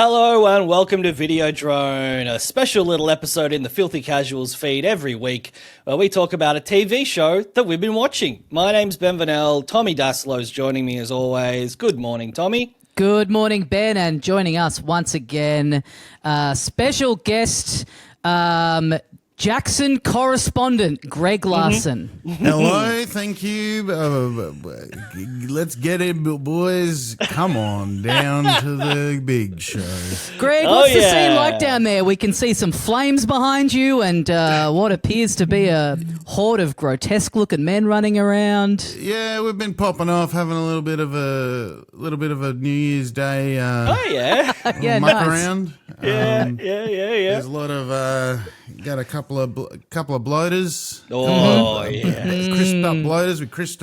Hello and welcome to Videodrone, a special little episode in the Filthy Casuals feed every week where we talk about a TV show that we've been watching. My name's Ben Vanel. Tommy Daslow's joining me as always. Good morning, Tommy. Good morning, Ben, and joining us once again, special guest, Jackson correspondent, Greg Larsen. Hello, thank you. Let's get in, boys. Come on down to the big show. Greg, what's the scene like down there? We can see some flames behind you and what appears to be a horde of grotesque-looking men running around. Yeah, we've been popping off, having a little bit of a New Year's Day. Yeah, muck nice. around. Yeah. There's a lot of got a couple of bloaters. Oh, yeah. Crisped up bloaters. We crisped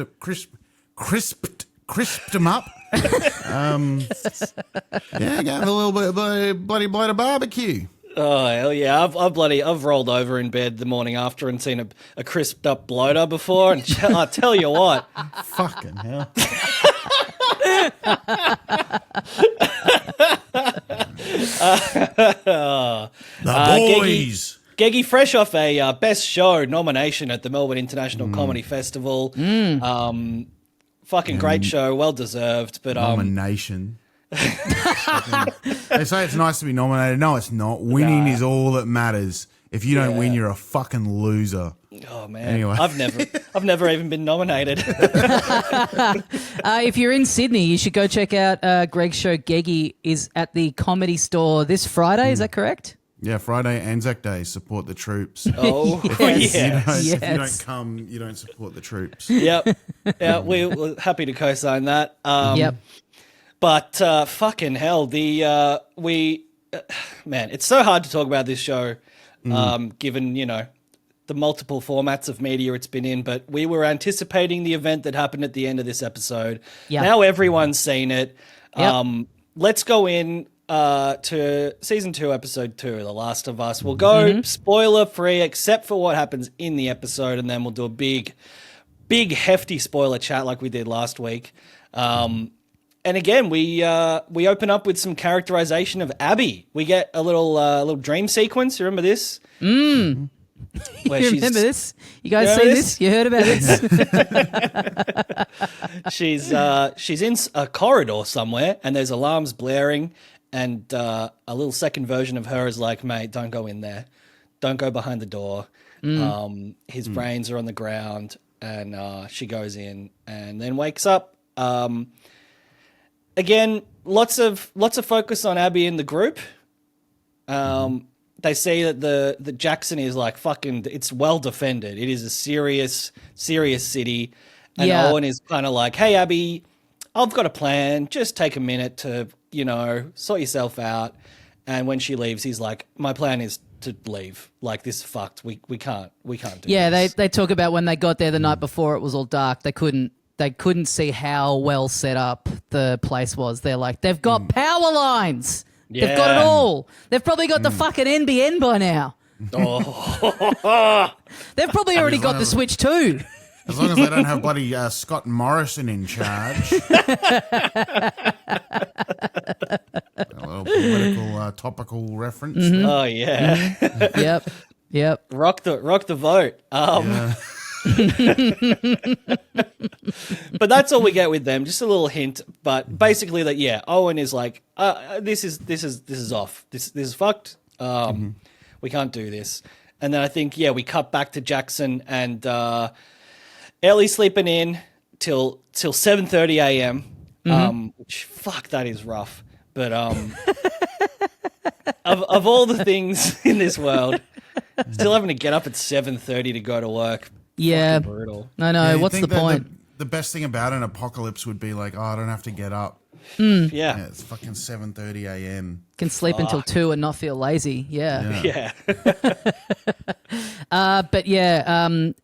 them up. Gave a little bit of bloody bloater barbecue. Oh, hell yeah. I've rolled over in bed the morning after and seen a crisped up bloater before, and I tell you what. Fucking hell. The boys. Geggy, fresh off a Best Show nomination at the Melbourne International Comedy Festival. Fucking great show, well deserved. But Nomination. They say it's nice to be nominated. No, it's not. Winning is all that matters. If you don't win, you're a fucking loser. Oh man, Anyway. I've never even been nominated. If you're in Sydney, you should go check out Greg's show. Geggy is at the Comedy Store this Friday. Is that correct? Yeah, Friday, Anzac Day, support the troops. Oh, Yes. If you don't come, you don't support the troops. Yep. Yeah, we're happy to co-sign that. Yep. But fucking hell, man, it's so hard to talk about this show, given the multiple formats of media it's been in. But we were anticipating the event that happened at the end of this episode. Yep. Now everyone's seen it. Yep. Let's go in to season 2, episode 2, The Last of Us. We'll go spoiler free, except for what happens in the episode, and then we'll do a big, hefty spoiler chat like we did last week. And again, we open up with some characterization of Abby. We get a little dream sequence. You remember this? You remember this? You guys seen this? You heard about this? She's in a corridor somewhere, and there's alarms blaring, and a little second version of her is like, "Mate, don't go in there. Don't go behind the door." His brains are on the ground, and she goes in, and then wakes up. Again, lots of focus on Abby in the group. They say that the Jackson is like fucking. It's well defended. It is a serious city, and Owen is kind of like, "Hey, Abby, I've got a plan. Just take a minute to sort yourself out." And when she leaves, he's like, "My plan is to leave. Like, this is fucked. We can't do this." They talk about when they got there the night before it was all dark. They couldn't see how well set up the place was. They're like, they've got power lines. Yeah. They've got it all. They've probably got the fucking NBN by now. Oh. They've probably already got the Switch too. As long as they don't have bloody Scott Morrison in charge. A little political, topical reference. Oh yeah. Yep. Rock the vote. But that's all we get with them. Just a little hint. But basically, that Owen is like, this is off. This is fucked. We can't do this. And then I think we cut back to Jackson and Ellie sleeping in till 7:30 a.m. Which fuck, that is rough. But of all the things in this world, still having to get up at 7:30 to go to work. Yeah. Fucking brutal. I know. Yeah, what's the point? The best thing about an apocalypse would be like, I don't have to get up. Yeah, It's fucking 7:30 a.m. Can sleep until 2 and not feel lazy. Yeah.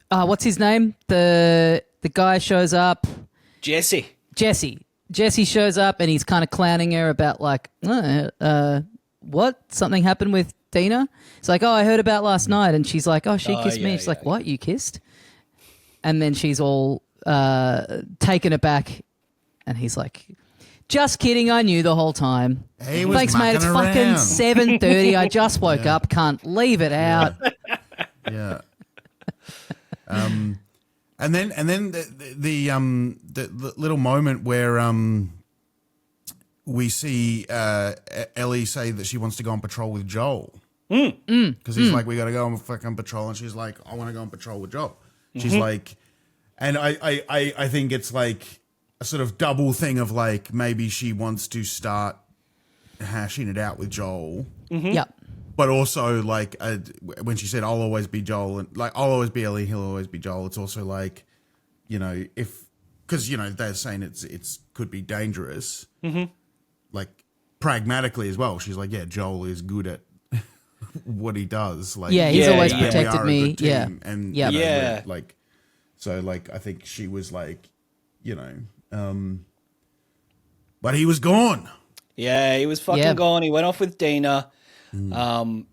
What's his name? The guy shows up. Jesse shows up and he's kind of clowning her about like, what? Something happened with Dina? It's like, I heard about last night. And she's like, she kissed me. She's like, what? You kissed? And then she's all taken aback. And he's like, Just kidding. I knew the whole time. He was Thanks, mate. It's mucking fucking around. 7:30. I just woke up. Can't leave it out. Yeah. And then the little moment where we see Ellie say that she wants to go on patrol with Joel because he's like, we got to go on fucking patrol, and she's like, I want to go on patrol with Joel. She's like, and I think it's like a sort of double thing of like maybe she wants to start hashing it out with Joel. Yep. But also, like, when she said, I'll always be Joel, and like, I'll always be Ellie, he'll always be Joel, it's also like, you know, because, you know, they're saying it's could be dangerous, like, pragmatically as well. She's like, yeah, Joel is good at what he does. Like, Yeah, he's always and we protected are a me. good team. Yeah. And, Yep. you know, Yeah. like, so, like, I think she was like, you know, but he was gone. Yeah, he was fucking gone. He went off with Dina. And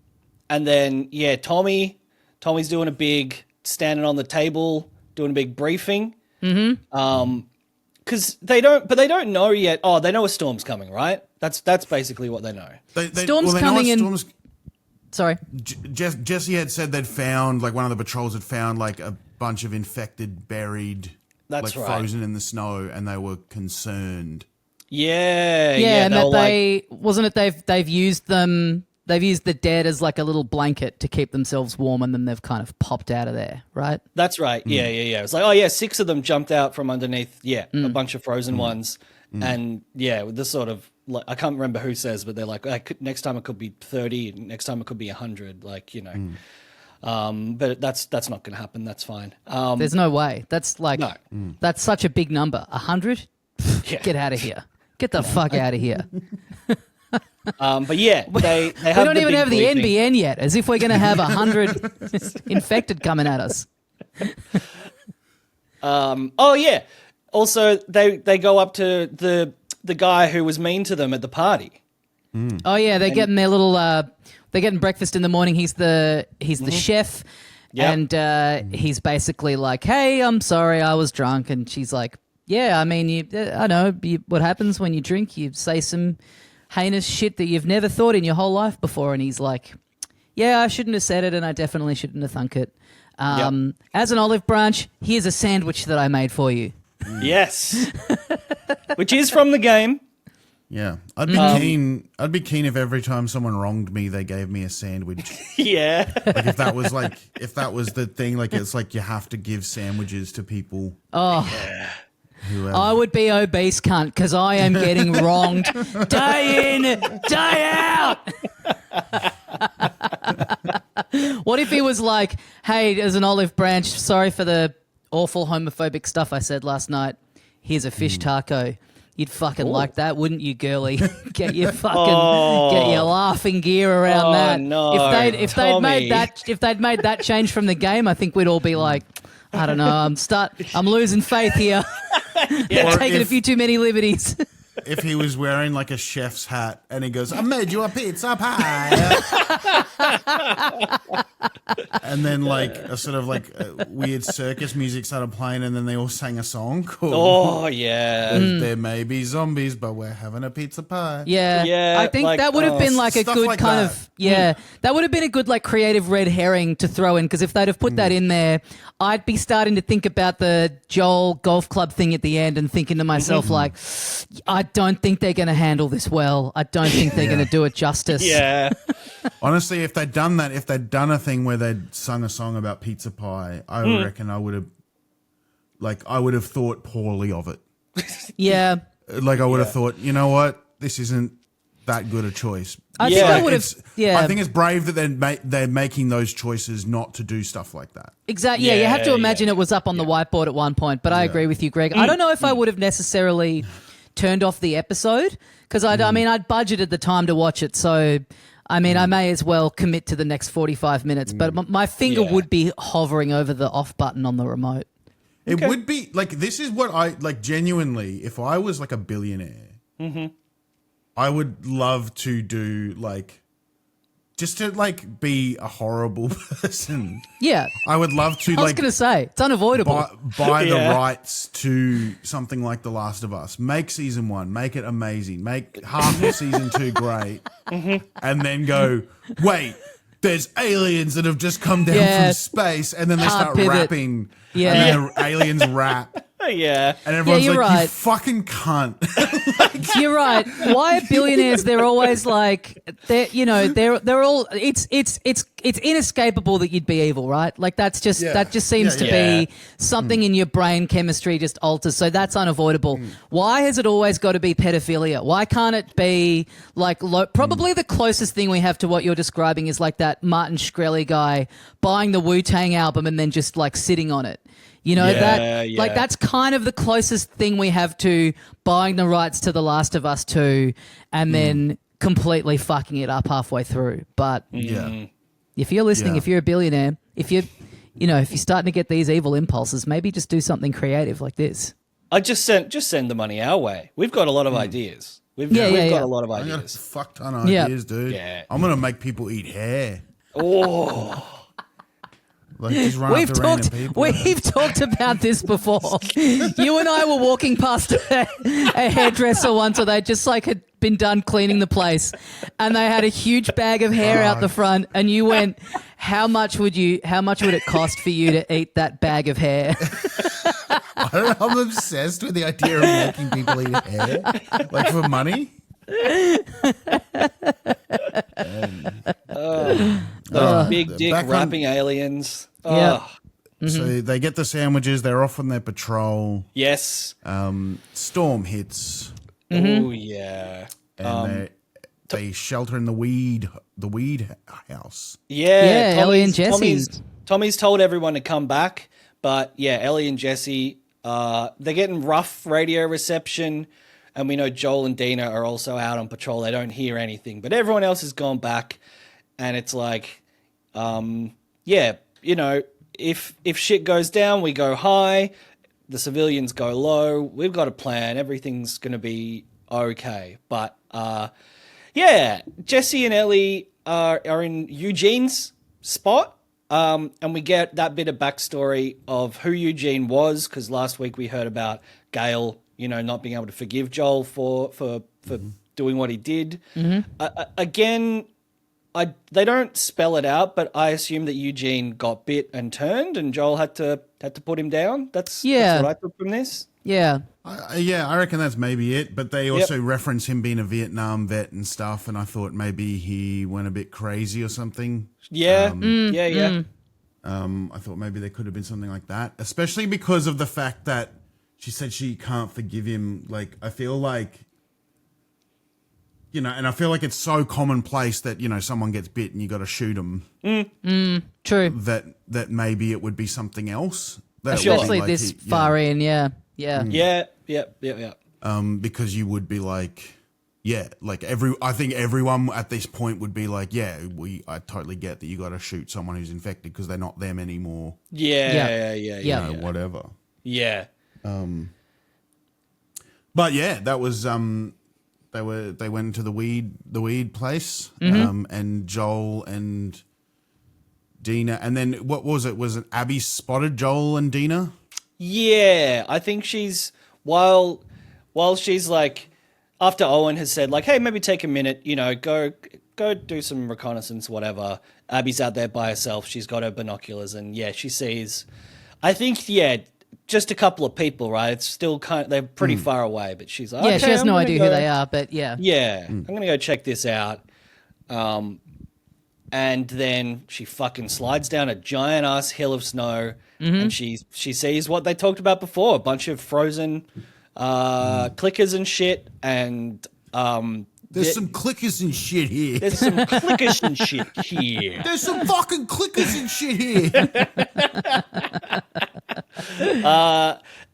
then, Tommy's doing a big, standing on the table, doing a big briefing. Because they don't know yet. Oh, they know a storm's coming, right? That's basically what they know. Storm's coming in. Sorry. Jesse had said they'd found, like, one of the patrols had found, like, a bunch of infected, buried, That's like, right. frozen in the snow, and they were concerned. Yeah, and that they wasn't it they've used them. They've used the dead as like a little blanket to keep themselves warm, and then they've kind of popped out of there, right? That's right. Yeah. It's like, 6 of them jumped out from underneath. Yeah, a bunch of frozen ones, and this sort of, like, I can't remember who says, but they're like, next time it could be 30, next time it could be 100. Like, you know, but that's not going to happen. That's fine. There's no way. That's like that's such a big number. 100. Yeah. Get out of here. Get the fuck out of here. But yeah, they have We don't the even big have the briefing. NBN yet, as if we're going to have 100 infected coming at us. Oh yeah. Also, they go up to the guy who was mean to them at the party. Oh yeah, they're getting their little. They're getting breakfast in the morning. He's the chef, Yep. and he's basically like, "Hey, I'm sorry, I was drunk," and she's like, "Yeah, I mean, I know what happens when you drink. You say some heinous shit that you've never thought in your whole life before." And he's like, "Yeah, I shouldn't have said it, and I definitely shouldn't have thunk it. As an olive branch, here's a sandwich that I made for you." Yes. Which is from the game. Yeah, I'd be keen. I'd be keen if every time someone wronged me, they gave me a sandwich. Yeah. Like if that was the thing. Like it's like you have to give sandwiches to people. Oh. Yeah. I would be obese, cunt, because I am getting wronged day in, day out. What if he was like, "Hey, as an olive branch, sorry for the awful homophobic stuff I said last night. Here's a fish taco." You'd fucking like that, wouldn't you, girly? Get your fucking get your laughing gear around that. No, if they'd made that change from the game, I think we'd all be like, I don't know, I'm losing faith here. Taking a few too many liberties. If he was wearing like a chef's hat and he goes, "I made you a pizza pie," and then like a sort of like a weird circus music started playing, and then they all sang a song called Oh yeah. "There May Be Zombies, but we're having a pizza pie." Yeah, Yeah, I think like, that would have been like a stuff good like kind that. of that would have been a good like creative red herring to throw in, because if they'd have put that in there, I'd be starting to think about the Joel golf club thing at the end and thinking to myself like, I don't think they're going to handle this well. I don't think they're going to do it justice. Yeah. Honestly, if they'd done that, if they'd done a thing where they'd sung a song about pizza pie, I reckon I would have thought poorly of it. Yeah. Like I would have thought, you know what, this isn't that good a choice. I think I would have. Yeah. I think it's brave that they're making those choices not to do stuff like that. Exactly. Yeah, you have to Yeah, imagine it was up on the whiteboard at one point, but I agree with you, Greg. I don't know if I would have necessarily turned off the episode, because I mean, I'd budgeted the time to watch it, so I mean, I may as well commit to the next 45 minutes, but my finger would be hovering over the off button on the remote. It would be like, this is what I like genuinely, if I was like a billionaire, I would love to do like just to like be a horrible person. Yeah. I would love to I was going to say, it's unavoidable. buy the rights to something like The Last of Us. Make season 1, make it amazing. Make half of season 2 great. And then go, wait, there's aliens that have just come down from space, and then they start rapping. Yeah. And then the aliens rap. Yeah. And everyone's you're like, you right. fucking cunt. You're right. Why are billionaires? They're always like, they're all. It's inescapable that you'd be evil, right? Like that just seems to be something in your brain chemistry just alters. So that's unavoidable. Why has it always got to be pedophilia? Why can't it be like probably the closest thing we have to what you're describing is like that Martin Shkreli guy buying the Wu-Tang album and then just like sitting on it. You know, like that's kind of the closest thing we have to buying the rights to The Last of Us 2 and then completely fucking it up halfway through. But if you're listening, if you're a billionaire, if you're starting to get these evil impulses, maybe just do something creative like this. I just send the money our way. We've got a lot of ideas. We've got a lot of I got a ideas. fuck ton of ideas, dude. Yeah. I'm going to make people eat hair. Oh. Like, just run up to random people. We've talked about this before. You and I were walking past a hairdresser once where they just like had been done cleaning the place and they had a huge bag of hair out the front and you went, how much would it cost for you to eat that bag of hair? I don't know, I'm obsessed with the idea of making people eat hair. Like for money. Big dick rapping aliens. Yeah. So they get the sandwiches. They're off on their patrol. Yes. Storm hits. Oh yeah. And they shelter in the weed house. Yeah. Ellie and Jesse. Tommy's told everyone to come back, but yeah, Ellie and Jesse, they're getting rough radio reception, and we know Joel and Dina are also out on patrol. They don't hear anything, but everyone else has gone back, and it's like, if shit goes down, we go high, the civilians go low. We've got a plan. Everything's going to be okay. But Jesse and Ellie are in Eugene's spot, and we get that bit of backstory of who Eugene was, because last week we heard about Gail, not being able to forgive Joel for doing what he did. Again, they don't spell it out, but I assume that Eugene got bit and turned, and Joel had to put him down. That's what I took from this. Yeah. I reckon that's maybe it. But they also reference him being a Vietnam vet and stuff, and I thought maybe he went a bit crazy or something. Yeah. I thought maybe there could have been something like that, especially because of the fact that she said she can't forgive him. Like, I feel like, and I feel like it's so commonplace that, someone gets bit and you got to shoot them. True. That maybe it would be something else. Especially this far in, yeah. Yeah. Because you would be like, I think everyone at this point would be like, I totally get that you got to shoot someone who's infected because they're not them anymore. Yeah. Whatever. Yeah. But yeah, that was they went into the weed place, and Joel and Dina, and then what was it? Was it Abby spotted Joel and Dina? Yeah, I think she's while she's like, after Owen has said like, hey, maybe take a minute, go do some reconnaissance, whatever. Abby's out there by herself. She's got her binoculars, and she sees, I think, just a couple of people, right? It's still they're pretty far away, but she's like, okay, she has no idea who they are, but yeah. Yeah, I'm going to go check this out. And then she fucking slides down a giant-ass hill of snow, and she sees what they talked about before, a bunch of frozen clickers and shit, and... There's some clickers and shit here. There's some clickers and shit here. There's some fucking clickers and shit here.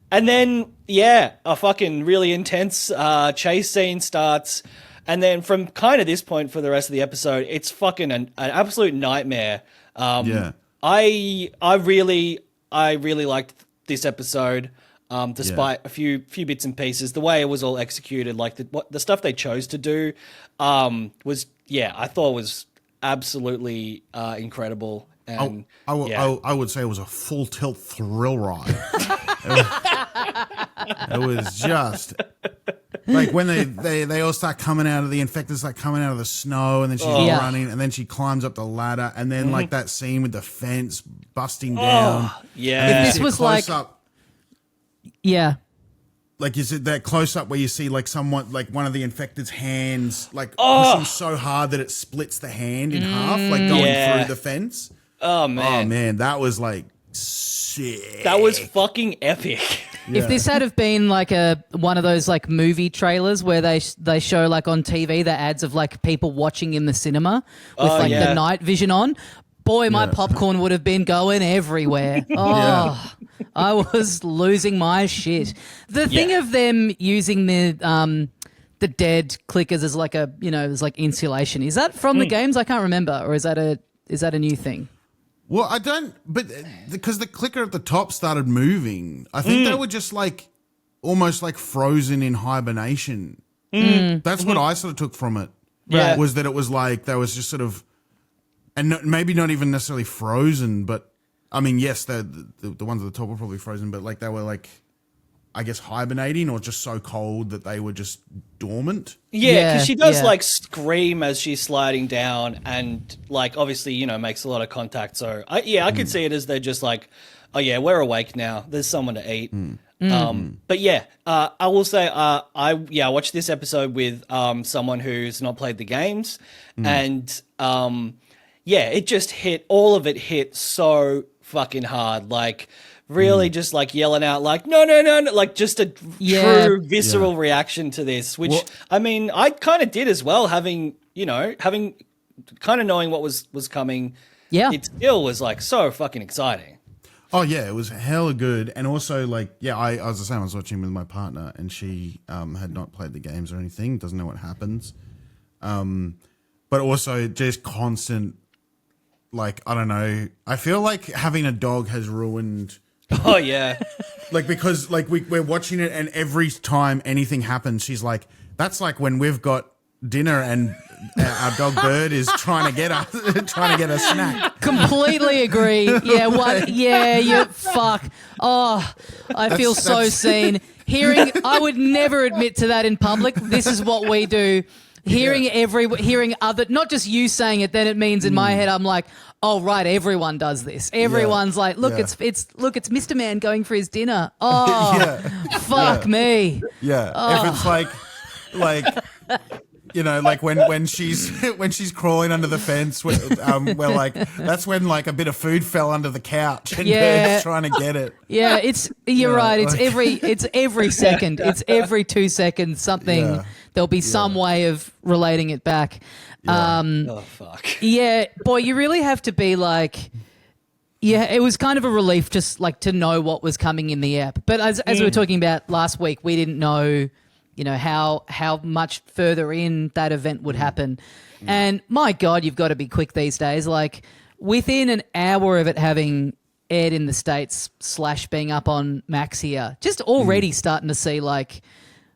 And then, a fucking really intense chase scene starts. And then from kind of this point for the rest of the episode, it's fucking an absolute nightmare. I really liked this episode. Despite a few bits and pieces, the way it was all executed, like the stuff they chose to do, was I thought was absolutely incredible. And I would say it was a full tilt thrill ride. It was just like when they all start coming out of the infected, start coming out of the snow, and then she's running, and then she climbs up the ladder, and then like that scene with the fence busting down. Yeah, If this was like, like is it that close up where you see like someone, like one of the infected's hands, like pushing so hard that it splits the hand in half, like going through the fence. Oh man, that was like sick. That was fucking epic. Yeah. If this had have been like one of those like movie trailers where they show like on TV the ads of like people watching in the cinema with the night vision on, boy, my popcorn would have been going everywhere. Oh, I was losing my shit. The thing of them using the dead clickers as like as like insulation, is that from the games? I can't remember, or is that a new thing? Well, I don't, but because the clicker at the top started moving, I think they were just like almost like frozen in hibernation. That's what I sort of took from it. Yeah. Was that it was like there was just sort of, and maybe not even necessarily frozen, but I mean, yes, the ones at the top were probably frozen, but like they were like, I guess, hibernating or just so cold that they were just dormant. Yeah, because she does like scream as she's sliding down, and like obviously makes a lot of contact. So I could see it as they're just like, oh yeah, we're awake now. There's someone to eat. But yeah, I will say I watched this episode with someone who's not played the games, and it just all of it hit so fucking hard, like. Really just like yelling out like, no, like just a true visceral reaction to this, which I mean, I kind of did as well, having kind of knowing what was coming. Yeah. It still was like so fucking exciting. Oh yeah, it was hella good. And also like, I was the same, I was watching with my partner and she had not played the games or anything, doesn't know what happens. But also just constant, like, I don't know, I feel like having a dog has ruined... Oh yeah, like because like we're watching it and every time anything happens, she's like, "That's like when we've got dinner and our dog Bird is trying to get a snack." Completely agree. Yeah, what? Yeah, you fuck. Oh, I feel so seen. I would never admit to that in public. This is what we do. Hearing other, not just you saying it, then it means in my head I'm like, oh right, everyone does this. Everyone's like, look, it's Mr. Man going for his dinner. Oh, fuck me. Yeah, if it's like, like when she's crawling under the fence, we're like, that's when like a bit of food fell under the couch and Bird's trying to get it. Yeah, you're right. It's every second. It's every 2 seconds something. Yeah. There'll be some way of relating it back. Yeah. Oh fuck. Yeah, boy, you really have to be like. Yeah, it was kind of a relief just like to know what was coming in the app. But as we were talking about last week, we didn't know, how much further in that event would happen. And my God, you've got to be quick these days. Like within an hour of it having aired in the States / being up on Max here, just already starting to see like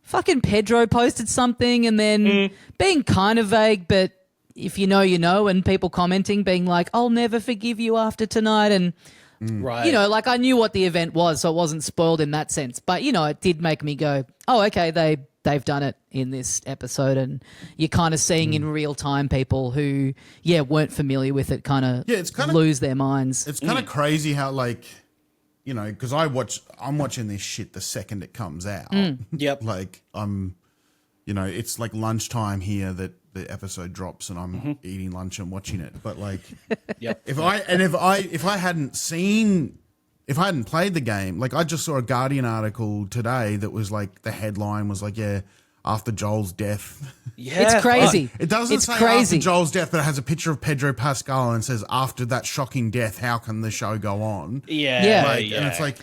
fucking Pedro posted something and then being kind of vague, but if you know, and people commenting being like, I'll never forgive you after tonight. And, like I knew what the event was, so it wasn't spoiled in that sense. But, it did make me go, oh, okay, they've done it in this episode. And you're kind of seeing in real time people who, weren't familiar with it kind of lose their minds. It's kind of crazy how like, because I'm watching this shit the second it comes out. Yep. Like it's like lunchtime here that the episode drops and I'm eating lunch and watching it. But like, if I hadn't played the game, like I just saw a Guardian article today that was like the headline was like, after Joel's death. Yeah, it's crazy. It doesn't say after Joel's death, but it has a picture of Pedro Pascal and says after that shocking death, how can the show go on? Yeah. And it's like,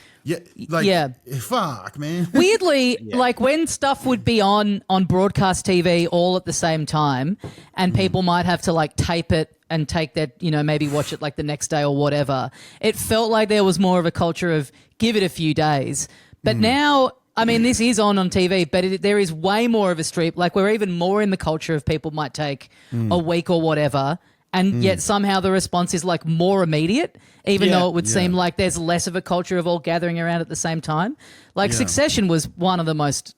fuck, man. Weirdly, like when stuff would be on broadcast TV all at the same time and people might have to like tape it and take that, maybe watch it like the next day or whatever, it felt like there was more of a culture of give it a few days. But now, I mean, this is on TV, but there is way more of a streak. Like we're even more in the culture of people might take a week or whatever and yet somehow the response is like more immediate, even though it would seem Yeah. like there's less of a culture of all gathering around at the same time. Like Yeah. Succession was one of the most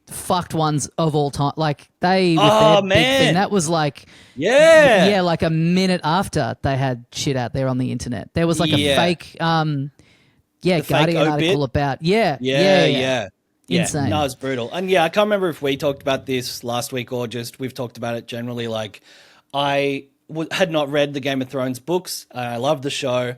fucked ones of all time. Like they, with Oh, their big man. thing, that was like, Yeah. like a minute after they had shit out there on the internet. There was like a Yeah. fake, Guardian fake obit? article about, Yeah. Insane. No, it's brutal. And yeah, I can't remember if we talked about this last week or just we've talked about it generally. Like, I had not read the Game of Thrones books. I loved the show.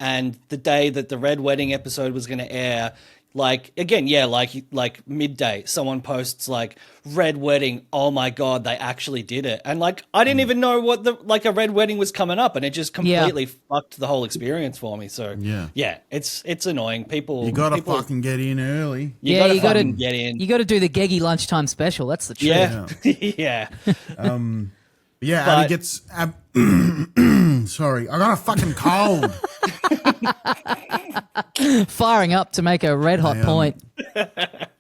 And the day that the Red Wedding episode was going to air, like, again, like midday, someone posts like Red Wedding. Oh my God, they actually did it. And like, I didn't even know what a Red Wedding was coming up, and it just completely fucked the whole experience for me. So yeah, it's annoying. People, You gotta fucking get in early. you gotta get in. You got to do the Geggy lunchtime special. That's the truth. Yeah. Yeah, But- Abby gets. Sorry, I got a fucking cold. Firing up to make a red hot point.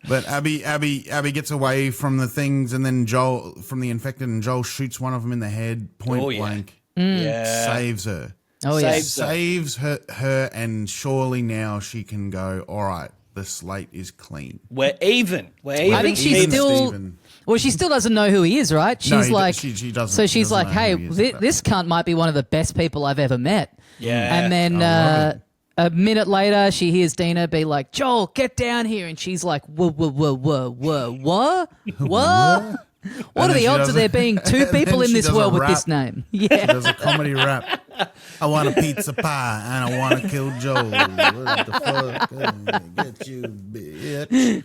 But Abby gets away from the things, and then Joel from the infected, and Joel shoots one of them in the head, point blank. Yeah. Saves her. Oh yeah. Saves her, and surely now she can go. All right, the slate is clean. We're even. I think she's Even still. Steven. Well, she still doesn't know who he is, right? She's No, like, she doesn't. So She she's doesn't like, know hey, who he is at that this cunt might be one of the best people I've ever met. Yeah. And then love it. a minute later, she hears Dina be like, Joel, get down here. And she's like, whoa, what? What are the odds of there being two people in this world with this name? Yeah. There's a comedy rap. I want a pizza pie and I want to kill Joel. What the fuck? I'm gonna get you, bitch.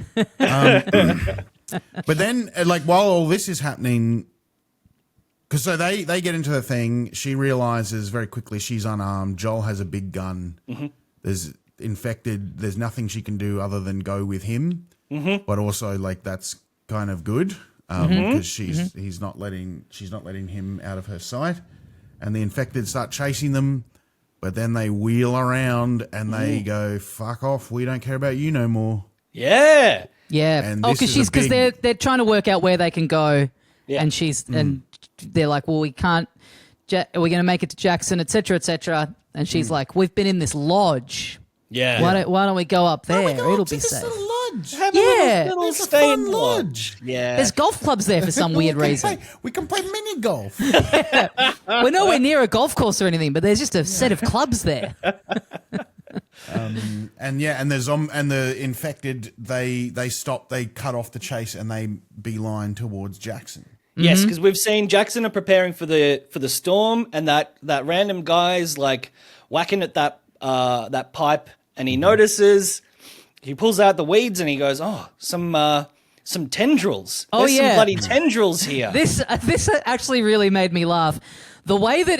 But then, like, while all this is happening, because so they get into the thing, she realizes very quickly she's unarmed. Joel has a big gun. There's infected. There's nothing she can do other than go with him. But also, like, that's kind of good because she's not letting him out of her sight. And the infected start chasing them, but then they wheel around and they go, "Fuck off! We don't care about you no more." Yeah. Yeah. And Oh, this is because a big- they're trying to work out where they can go, Yeah. and and they're like, well, we can't. We're going to make it to Jackson, etc., etc. And she's like, we've been in this lodge. Yeah. Why don't we go up there? It'll be This safe. little lodge. Have Yeah. a little It's a stay fun in lodge. Yeah. There's golf clubs there for some weird reason. We can play mini golf. We're nowhere near a golf course or anything, but there's just a set of clubs there. And the infected, they stop, they cut off the chase, and they beeline towards Jackson. Yes, because we've seen Jackson are preparing for the storm, and that random guy's like whacking at that pipe, and he notices, he pulls out the weeds, and he goes, "Oh, some tendrils. Oh, There's yeah. some bloody tendrils here." This actually really made me laugh. The way that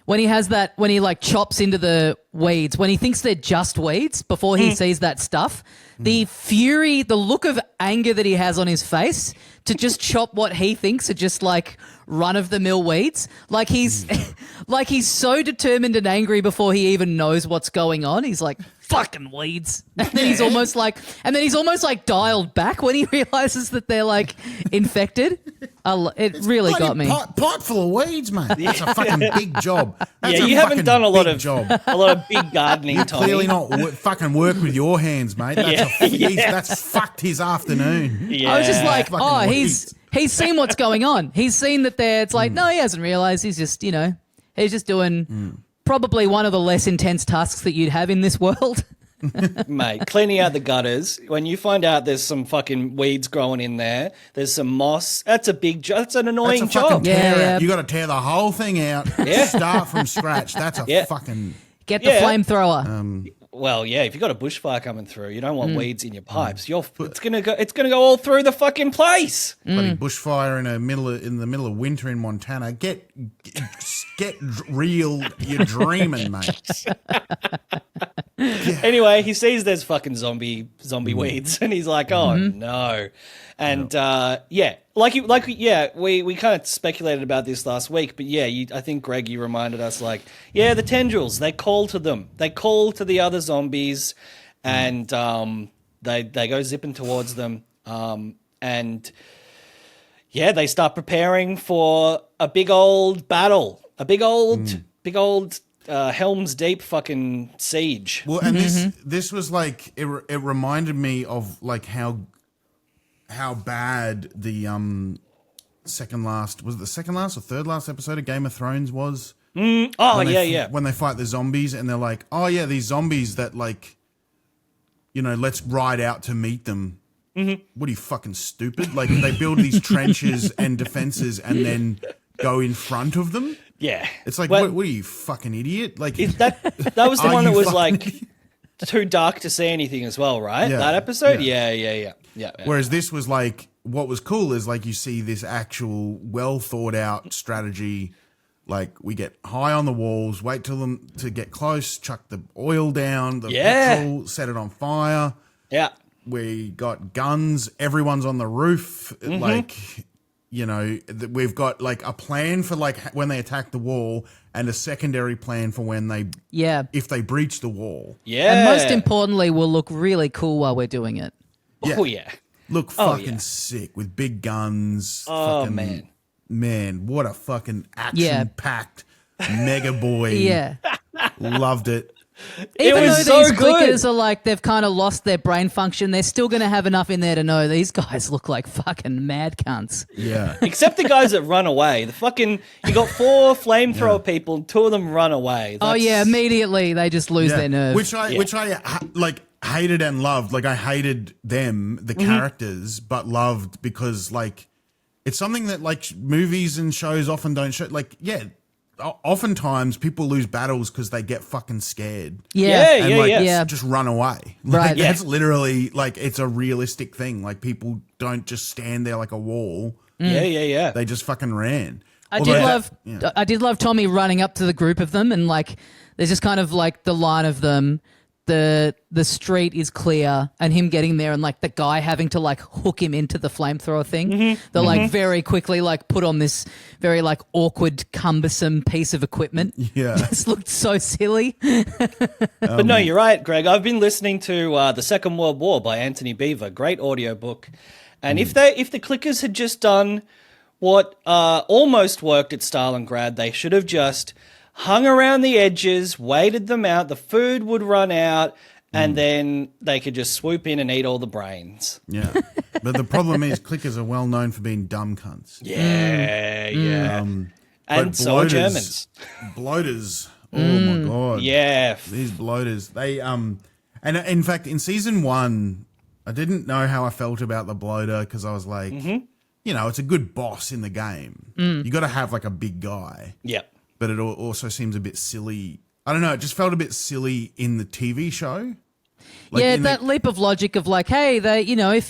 when he like chops into the weeds, when he thinks they're just weeds before he sees that stuff, the fury, the look of anger that he has on his face to just chop what he thinks are just like run-of-the-mill weeds. Like he's like he's so determined and angry before he even knows what's going on. He's like, fucking weeds. And then he's almost like dialed back when he realizes that they're like infected. It really got me. Pot full of weeds, mate. That's a fucking big job. That's Yeah, a you haven't fucking done a lot big of job. a lot of big gardening, Tommy. Clearly not fucking work with your hands, mate. That's fucked his afternoon. Yeah. I was just like, Fucking oh, weeds. he's seen what's going on. He's seen that it's like, no, he hasn't realized. He's just, he's just doing probably one of the less intense tasks that you'd have in this world. Mate, cleaning out the gutters. When you find out there's some fucking weeds growing in there, there's some moss. That's a big job. That's an annoying That's a fucking job. tear Yeah. out. You got to tear the whole thing out. Start from scratch. That's a fucking. Get the Yeah. flamethrower. Well, yeah, if you've got a bushfire coming through, you don't want weeds in your pipes. It's gonna go all through the fucking place. Bloody bushfire in the middle of winter in Montana. Get real. You're dreaming, mate. Anyway, he sees there's fucking zombie weeds, and he's like, "Oh no!" And we kind of speculated about this last week, but I think Greg, you reminded us, like, the tendrils. They call to them. They call to the other zombies, and they go zipping towards them, and they start preparing for a big old battle. A big old Helm's Deep fucking siege. Well, and this was like it reminded me of like how bad the second last or third last episode of Game of Thrones was. Oh, yeah. When they fight the zombies and they're like, oh yeah, these zombies that like, you know, let's ride out to meet them. What are you, fucking stupid? Like they build these trenches and defenses and then go in front of them. Yeah. It's like, what are you, fucking idiot? Like that was the one that was like too dark to see anything as well, right? Yeah, That episode? yeah. Yeah. Whereas this was like, what was cool is like you see this actual well thought out strategy. Like we get high on the walls, wait till them to get close, chuck the oil down, the petrol, set it on fire. Yeah. We got guns. Everyone's on the roof. Like, you know, we've got like a plan for like when they attack the wall and a secondary plan for when they, if they breach the wall. Yeah. And most importantly, we'll look really cool while we're doing it. Oh, yeah. Look fucking sick with big guns. Oh, fucking, man, what a fucking action-packed mega boy. Yeah. Loved it. Even was though so these clickers are like, they've kind of lost their brain function, they're still going to have enough in there to know these guys look like fucking mad cunts. Yeah. Except the guys that run away. You got 4 flamethrower people, and 2 of them run away. Oh yeah, immediately they just lose their nerve. Which I like hated and loved. Like I hated them, the characters, but loved because like it's something that like movies and shows often don't show. Like, oftentimes people lose battles because they get fucking scared. And just run away. Like, Right. That's literally like it's a realistic thing. Like people don't just stand there like a wall. Yeah. They just fucking ran. I did love Tommy running up to the group of them, and like there's just kind of like the line of them. The street is clear, and him getting there, and like the guy having to like hook him into the flamethrower thing. They're like very quickly like put on this very like awkward, cumbersome piece of equipment. Yeah, just looked so silly. But no, you're right, Greg. I've been listening to The Second World War by Anthony Beaver. Great audiobook. And if the clickers had just done what almost worked at Stalingrad, they should have just hung around the edges, waited them out, the food would run out, and then they could just swoop in and eat all the brains. Yeah. But the problem is clickers are well known for being dumb cunts. Yeah. And so are Germans. Bloaters. Oh my God. Yeah. These bloaters. They and in fact in season 1, I didn't know how I felt about the bloater because I was like, you know, it's a good boss in the game. You got to have like a big guy. Yep. But it also seems a bit silly. I don't know. It just felt a bit silly in the TV show. Like that leap of logic of like, hey, they, you know, if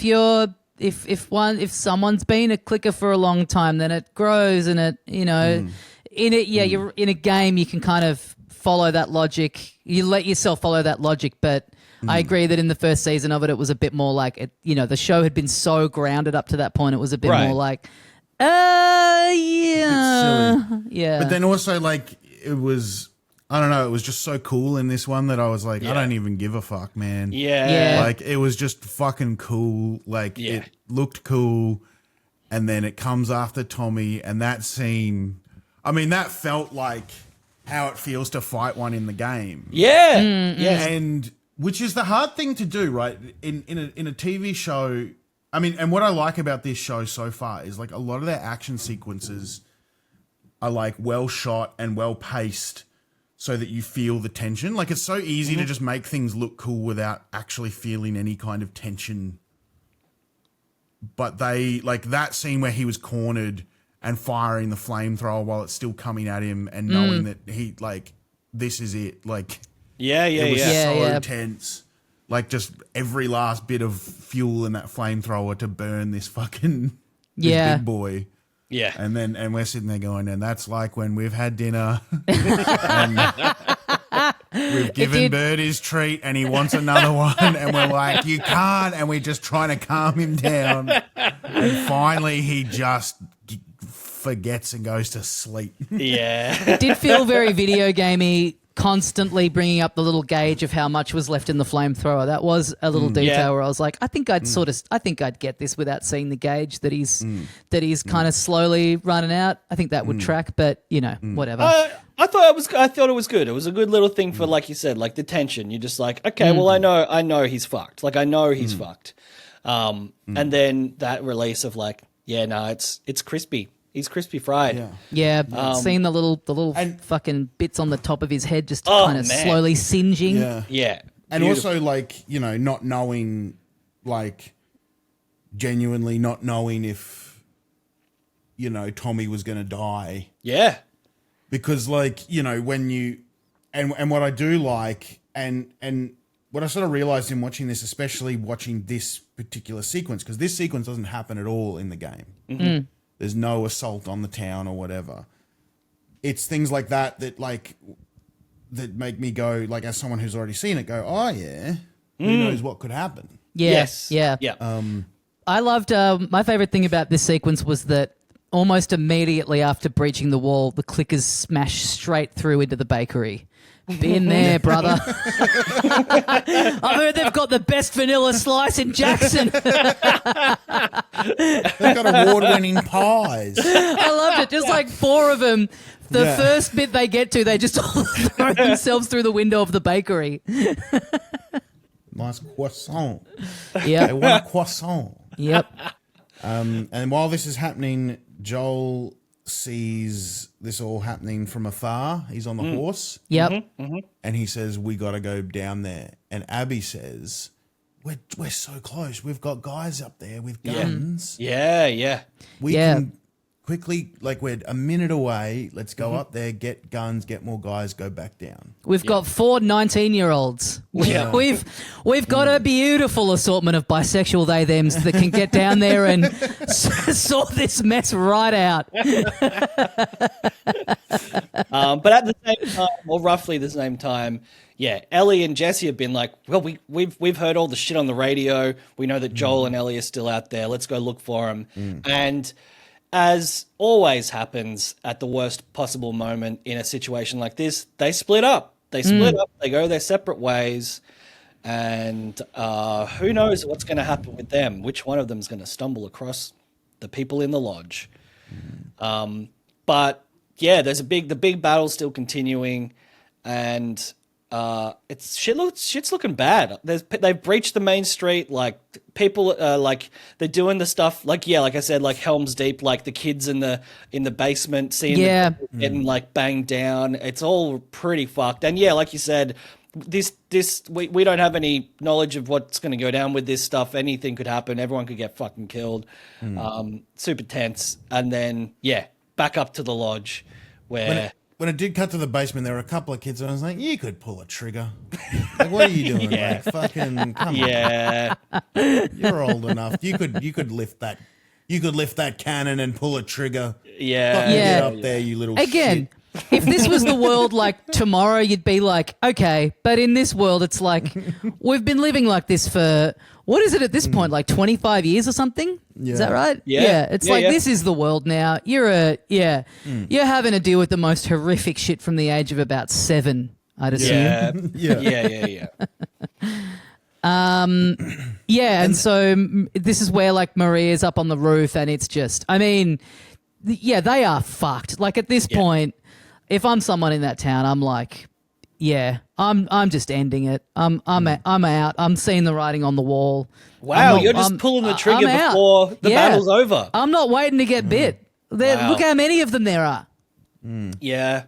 someone's been a clicker for a long time, then it grows, and it, you know, you're in a game, you can kind of follow that logic. You let yourself follow that logic, but I agree that in the first season of it, it was a bit more like it. You know, the show had been so grounded up to that point, it was a bit more like. Yeah. But then also, like, it was, I don't know, it was just so cool in this one that I was like, I don't even give a fuck, man. Yeah. Like, it was just fucking cool. Like, it looked cool. And then it comes after Tommy, and that scene, I mean, that felt like how it feels to fight one in the game. Yeah. And which is the hard thing to do, right? In a TV show. I mean, and what I like about this show so far is like a lot of their action sequences are like well shot and well paced so that you feel the tension. Like it's so easy to just make things look cool without actually feeling any kind of tension. But they, like that scene where he was cornered and firing the flamethrower while it's still coming at him and knowing that he, like, this is it. Like, it was so tense. Like just every last bit of fuel in that flamethrower to burn this fucking this big boy. Yeah. And we're sitting there going, and that's like when we've had dinner and we've given Bird his treat and he wants another one and we're like, you can't, and we're just trying to calm him down. And finally he just forgets and goes to sleep. Yeah. It did feel very video gamey constantly bringing up the little gauge of how much was left in the flamethrower. That was a little detail where I was like, I think I'd get this without seeing the gauge that he's kind of slowly running out. I think that would track, but whatever. I thought it was good. It was a good little thing for, like you said, like the tension. You're just like, okay, well, I know he's fucked. Like I know he's fucked. And then that release of like, it's crispy. He's crispy fried. Yeah. Seeing the little fucking bits on the top of his head just kind of slowly singeing. Yeah. And also, like, not knowing, like, genuinely not knowing if, Tommy was going to die. Yeah. Because, like, when you, and what I do like, and what I sort of realized in watching this, especially watching this particular sequence, because this sequence doesn't happen at all in the game. There's no assault on the town or whatever. It's things like that make me go, like, as someone who's already seen it, go, oh yeah, who knows what could happen? Yes. Yeah. I loved, my favorite thing about this sequence was that almost immediately after breaching the wall, the clickers smash straight through into the bakery. Been there, brother. I've heard they've got the best vanilla slice in Jackson. They've got award-winning pies. I loved it. Just like 4 of them. The first bit they get to, they just all throw themselves through the window of the bakery. Nice croissant. Yeah. They want a croissant. Yep. And while this is happening, Joel sees this all happening from afar. He's on the horse. Yep. And he says, we got to go down there. And Abby says, we're so close. We've got guys up there with guns. Yeah. We can quickly, like, we're a minute away. Let's go up there, get guns, get more guys, go back down. We've got 4 19-year-olds. We've got a beautiful assortment of bisexual they-thems that can get down there and sort this mess right out. But at the same time, or roughly the same time, Ellie and Jesse have been like, well, we've heard all the shit on the radio. We know that Joel and Ellie are still out there. Let's go look for them. And as always happens at the worst possible moment in a situation like this, they split up. They go their separate ways, and who knows what's going to happen with them? Which one of them is going to stumble across the people in the lodge? But there's the big battle's still continuing, and shit's looking bad. They've breached the main street. Like people, like they're doing the stuff. Like I said, like Helm's Deep. Like the kids in the basement, seeing them getting like banged down. It's all pretty fucked. And like you said, we don't have any knowledge of what's going to go down with this stuff. Anything could happen. Everyone could get fucking killed. Super tense. And then back up to the lodge where. When it did cut to the basement, there were a couple of kids, and I was like, you could pull a trigger. Like, what are you doing? Like, fucking come on. You're old enough. You could lift that. You could lift that cannon and pull a trigger. Get up there, you little shit. If this was the world like tomorrow, you'd be like, okay. But in this world, it's like, we've been living like this for, what is it at this point, like 25 years or something? Yeah. Is that right? It's this is the world now. You're having to deal with the most horrific shit from the age of about 7, I'd assume. And so this is where like Maria's up on the roof, and it's just, I mean, they are fucked. Like at this point, if I'm someone in that town, I'm like, I'm just ending it. I'm out. I'm seeing the writing on the wall. Wow, you're just pulling the trigger before the battle's over. I'm not waiting to get bit. Look how many of them there are. Yeah.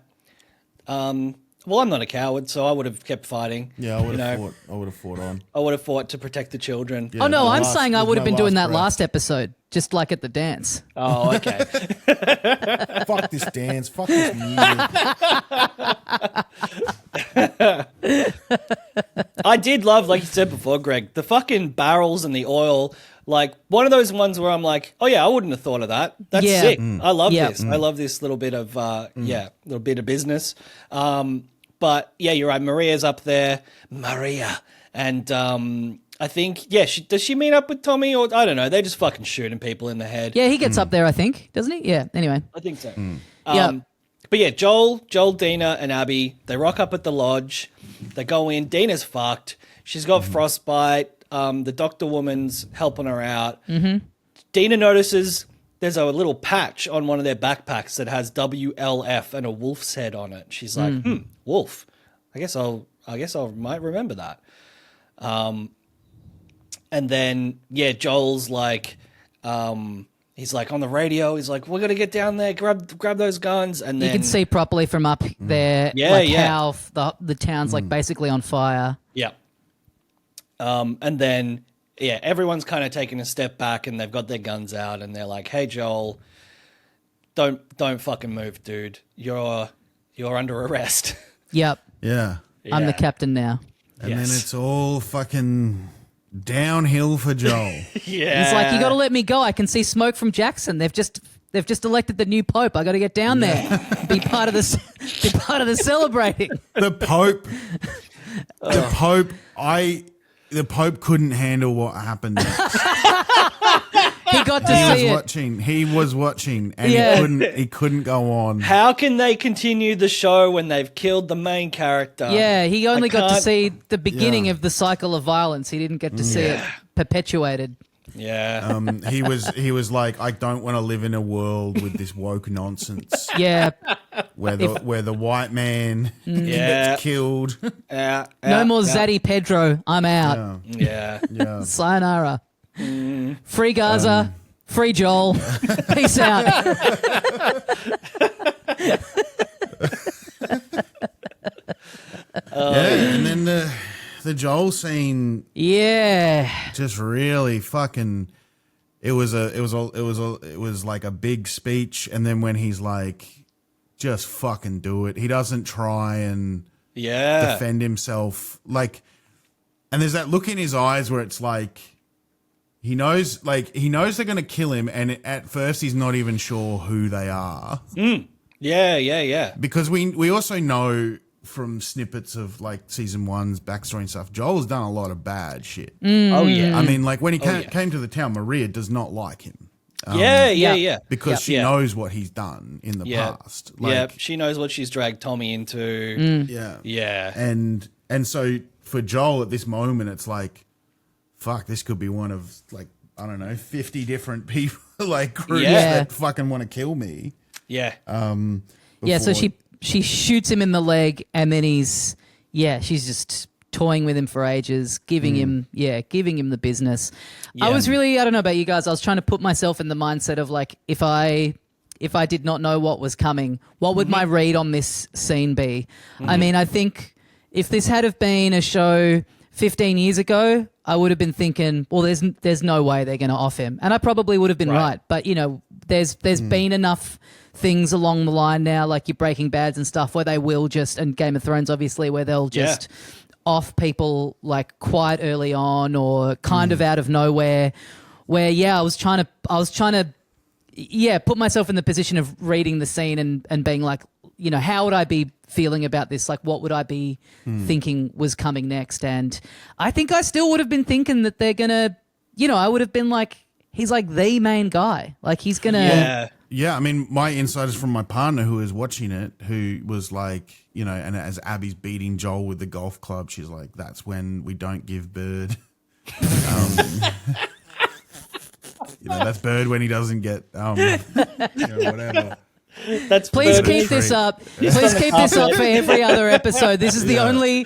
Well, I'm not a coward, so I would have kept fighting. Yeah, I would have fought on. I would have fought to protect the children. Yeah, I'm saying I would have been doing that last episode, just like at the dance. Oh, okay. Fuck this dance. Fuck this music. I did love, like you said before, Greg, the fucking barrels and the oil. Like, one of those ones where I'm like, oh, yeah, I wouldn't have thought of that. That's sick. I love this. I love this little bit of, little bit of business. But, yeah, you're right. Maria's up there. Maria. And I think, does she meet up with Tommy? Or I don't know. They're just fucking shooting people in the head. Yeah, he gets up there, I think. Doesn't he? Yeah, anyway. I think so. But yeah, Joel, Dina, and Abby, they rock up at the lodge. They go in. Dina's fucked. She's got frostbite. The doctor woman's helping her out. Mm-hmm. Dina notices there's a little patch on one of their backpacks that has WLF and a wolf's head on it. She's like, wolf. I guess I might remember that. And then, yeah, Joel's like, he's like on the radio. He's like, we're going to get down there, grab those guns. And then you can see properly from up there how the town's like basically on fire. Yeah. And then, yeah, everyone's kind of taking a step back and they've got their guns out and they're like, hey, Joel, don't fucking move, dude. You're under arrest. Yep. Yeah. I'm the captain now. And then it's all fucking downhill for Joel. Yeah. He's like, you got to let me go. I can see smoke from Jackson. They've just elected the new pope. I got to get down there, be part of the celebrating. The Pope. The Pope couldn't handle what happened next. He got to see it. He was watching, and he couldn't go on. How can they continue the show when they've killed the main character? Yeah, he only got to see the beginning of the cycle of violence. He didn't get to see it perpetuated. Yeah. He was like, I don't want to live in a world with this woke nonsense. Yeah. Where the white man gets killed. No more Zaddy Pedro. I'm out. Yeah. Sayonara. Free Gaza. Free Joel. Peace out. And then the Joel scene. Yeah. Just really fucking. It was like a big speech, and then when he's like, just fucking do it. He doesn't try and defend himself. Like, and there's that look in his eyes where it's like, he knows they're going to kill him, and at first he's not even sure who they are. Yeah. Because we also know from snippets of like season 1's backstory and stuff, Joel's done a lot of bad shit. Oh yeah. I mean, like when he came to the town, Maria does not like him. Because she knows what he's done in the past. Like, she knows what she's dragged Tommy into. Yeah. And so for Joel at this moment, it's like, fuck, this could be one of like, I don't know, 50 different people, like groups that fucking want to kill me. Yeah. So she shoots him in the leg, and then she's just toying with him for ages, giving him the business. Yeah. I was really, I don't know about you guys, I was trying to put myself in the mindset of like, if I did not know what was coming, what would my read on this scene be? I mean, I think if this had have been a show 15 years ago, I would have been thinking, well, there's no way they're going to off him. And I probably would have been right. But, you know, there's been enough things along the line now, like your Breaking Bads and stuff, where they will just, and Game of Thrones, obviously, where they'll just off people like quite early on or kind of out of nowhere, where, I was trying to put myself in the position of reading the scene and being like, you know, how would I be feeling about this? Like, what would I be thinking was coming next? And I think I still would have been thinking that they're going to, you know, I would have been like, he's like the main guy. Like, he's going to... Yeah, I mean, my insight is from my partner who was watching it, who was like, you know, and as Abby's beating Joel with the golf club, she's like, that's when we don't give Bird. You know, that's Bird when he doesn't get, whatever. Please keep this up. Please keep this up for every other episode. This is the only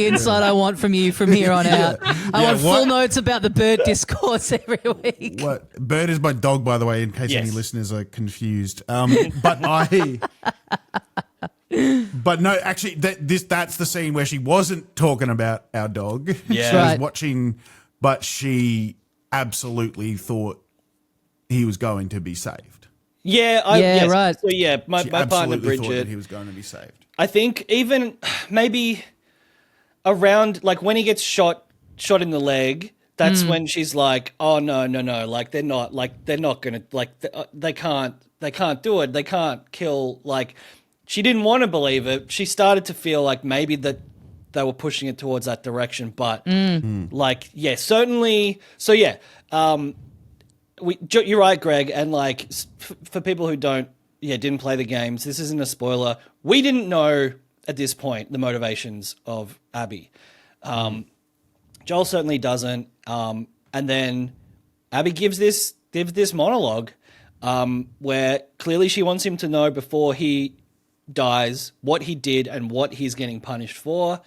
insight I want from you from here on out. I want full notes about the Bird discourse every week. What Bird is my dog, by the way, in case any listeners are confused. But no, actually, that's the scene where she wasn't talking about our dog. Yeah, she was watching, but she absolutely thought he was going to be saved. Right. So my partner Bridget thought that he was going to be saved. I think even maybe around like when he gets shot in the leg, that's when she's like, oh no, like they're not gonna like they can't do it. They can't kill. Like she didn't want to believe it. She started to feel like maybe that they were pushing it towards that direction, but certainly. So you're right, Greg, and like for people who don't didn't play the games. This isn't a spoiler. We didn't know at this point the motivations of Abby. Joel certainly doesn't. And then Abby gives this monologue where clearly she wants him to know before he dies what he did and what he's getting punished for.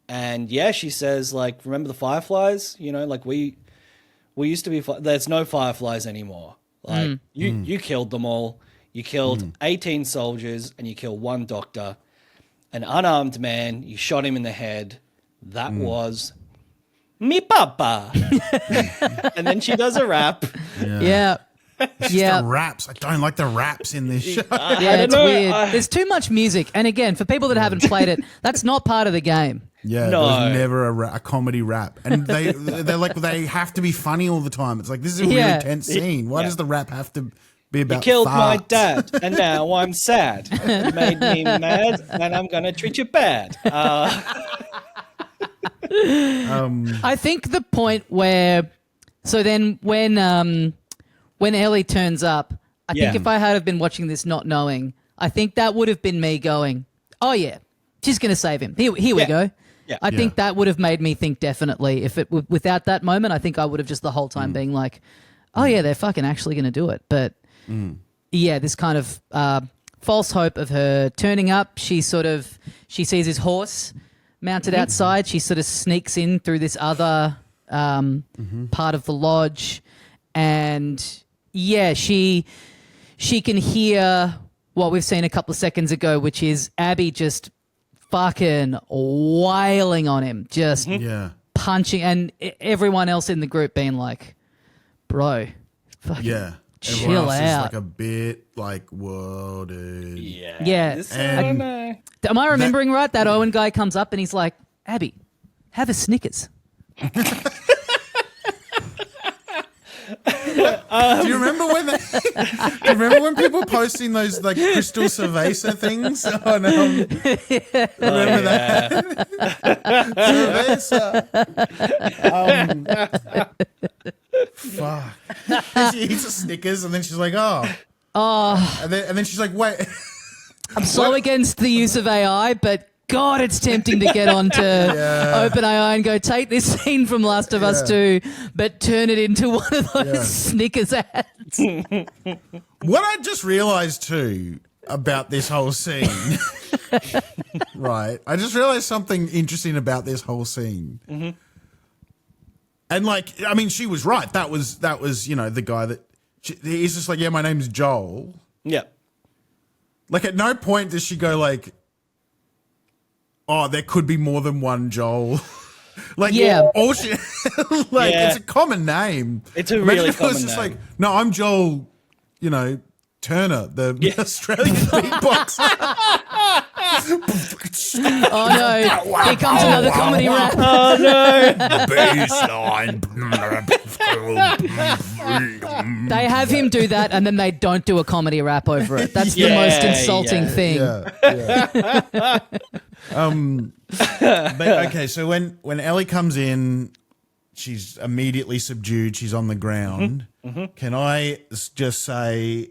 And yeah, she says, like, remember the fireflies? You know, like we used to be, there's no fireflies anymore. Like you killed them all. You killed 18 soldiers and you killed one doctor, an unarmed man. You shot him in the head. That was me papa. And then she does a rap. Yeah. It's just the raps. I don't like the raps in this show. Yeah, it's weird. There's too much music. And again, for people that haven't played it, that's not part of the game. Yeah, No. there's never a comedy rap. And they're like, they have to be funny all the time. It's like, this is a really tense scene. Why does the rap have to be about You killed my farts? dad, and now I'm sad. You made me mad, and I'm going to treat you bad. I think the point where, so then when Ellie turns up, I think if I had have been watching this not knowing, I think that would have been me going, oh yeah, she's going to save him. Here we go. Yeah. I think that would have made me think definitely. If it without that moment, I think I would have just the whole time being like, oh yeah, they're fucking actually going to do it. But yeah, this kind of false hope of her turning up. She sees his horse mounted outside. She sort of sneaks in through this other part of the lodge, and yeah, she can hear what we've seen a couple of seconds ago, which is Abby just fucking wailing on him, just punching, and everyone else in the group being like, bro, fucking chill Everyone else out. is like a bit like, whoa, dude. Yeah. I don't know. Am I remembering right? That Owen guy comes up and he's like, Abby, have a Snickers. Do you remember when do you remember when people posting those like crystal cerveza things on remember that? Cerveza. Fuck. She eats a Snickers and then she's like, and then she's like, wait. I'm so against the use of AI, but God, it's tempting to get onto OpenAI and go, take this scene from Last of Us 2, but turn it into one of those Snickers ads. What I just realized too about this whole scene, right? I just realized something interesting about this whole scene. And like, I mean, she was right. That was, you know, the guy that he's just like, yeah, my name's Joel. Yeah. Like, at no point does she go like, oh, there could be more than one Joel. Like, all she, like, it's a common name. It's a really if it was common just name. like, no, I'm Joel, you know, Turner, the Australian beatboxer. Oh no, here comes another comedy rap. Oh no. They have him do that and then they don't do a comedy rap over it. That's the most insulting thing. But okay, so when Ellie comes in, she's immediately subdued. She's on the ground. Can I just say,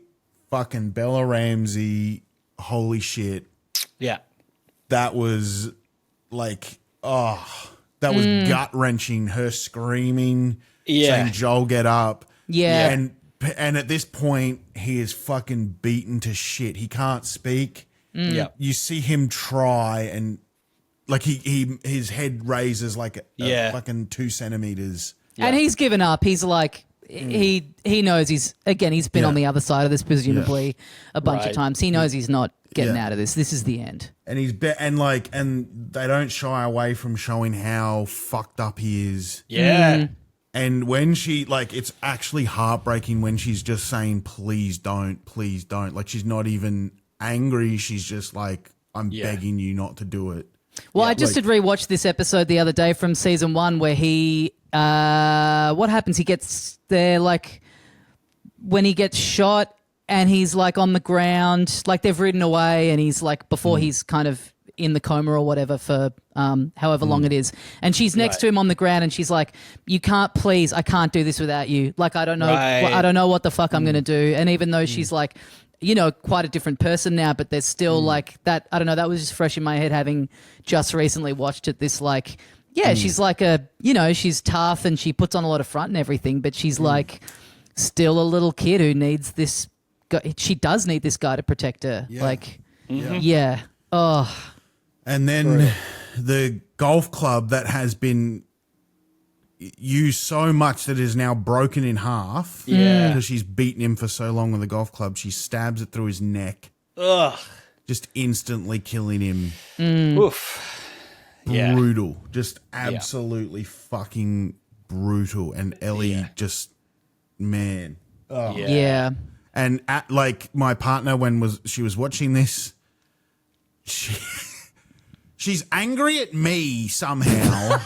fucking Bella Ramsey, holy shit. Yeah. That was like, that was gut-wrenching. Her screaming, saying, Joel, get up. Yeah. And at this point, he is fucking beaten to shit. He can't speak. Yeah. You see him try and like his head raises like a fucking 2 centimeters. And he's given up. He's like, he knows he's been on the other side of this presumably a bunch of times. He knows he's not getting out of this. This is the end. And and they don't shy away from showing how fucked up he is. Yeah. And when she, like, it's actually heartbreaking when she's just saying, please don't. Like, she's not even angry. She's just like, I'm begging you not to do it. Well, I just had rewatched this episode the other day from season 1 where he, what happens? He gets there, like, when he gets shot and he's, like, on the ground, like, they've ridden away and he's, like, before he's kind of in the coma or whatever for however long it is. And she's next to him on the ground and she's like, I can't do this without you. Like, I don't know what the fuck I'm going to do. And even though she's like, quite a different person now, but there's still like that. I don't know. That was just fresh in my head having just recently watched it. This like, she's like she's tough and she puts on a lot of front and everything, but she's like still a little kid who needs this. She does need this guy to protect her. Yeah. Like, Yeah. Oh, And then the golf club that has been used so much that it is now broken in half. Yeah. Because she's beaten him for so long with the golf club. She stabs it through his neck. Ugh. Just instantly killing him. Oof. Yeah. Brutal. Just absolutely fucking brutal. And Ellie just, man. Oh. yeah. And like my partner, when she was watching this, she's angry at me somehow.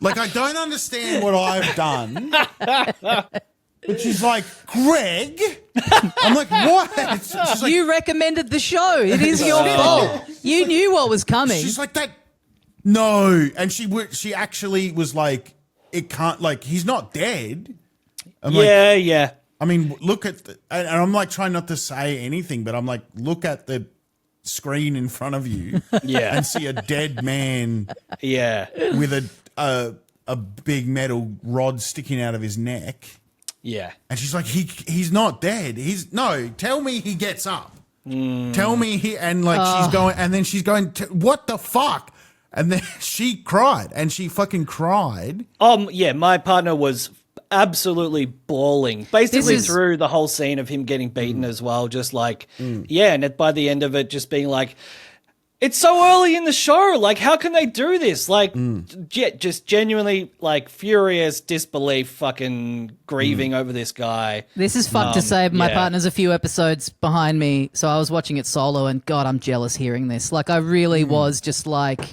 Like, I don't understand what I've done. But she's like, Greg? I'm like, what? She's like, You recommended the show. It is your fault. You knew what was coming. she's like that. No. And she actually was like, it can't, like, he's not dead. I'm like, Yeah. I mean, look at and I'm like trying not to say anything, but I'm like, look at the screen in front of you and see a dead man with a big metal rod sticking out of his neck. Yeah. And she's like, he's not dead. Tell me he gets up. Tell me she's going, and then she's going, what the fuck? And then she cried, and she fucking cried. Yeah, my partner was absolutely bawling, basically through the whole scene of him getting beaten as well. Just like, and by the end of it, just being like, it's so early in the show. Like, how can they do this? Like, just genuinely like furious disbelief, fucking grieving over this guy. This is fucked to say. My partner's a few episodes behind me, so I was watching it solo, and God, I'm jealous hearing this. Like, I really was just like,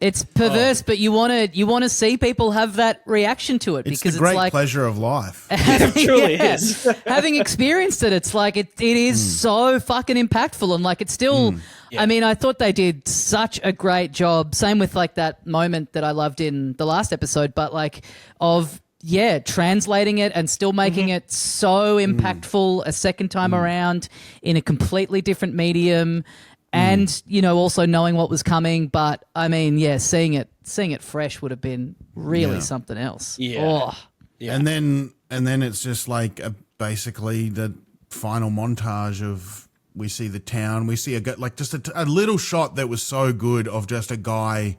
it's perverse, but you want to see people have that reaction to it because the great it's like pleasure of life. It truly is. Having experienced it, it's like it is so fucking impactful, and like it's still. I mean, I thought they did such a great job. Same with like that moment that I loved in the last episode, but like of translating it and still making it so impactful a second time around in a completely different medium. And, also knowing what was coming. But, I mean, seeing it fresh would have been really something else. Yeah. Oh. Yeah. And then it's just like basically the final montage of we see the town. We see just a little shot that was so good of just a guy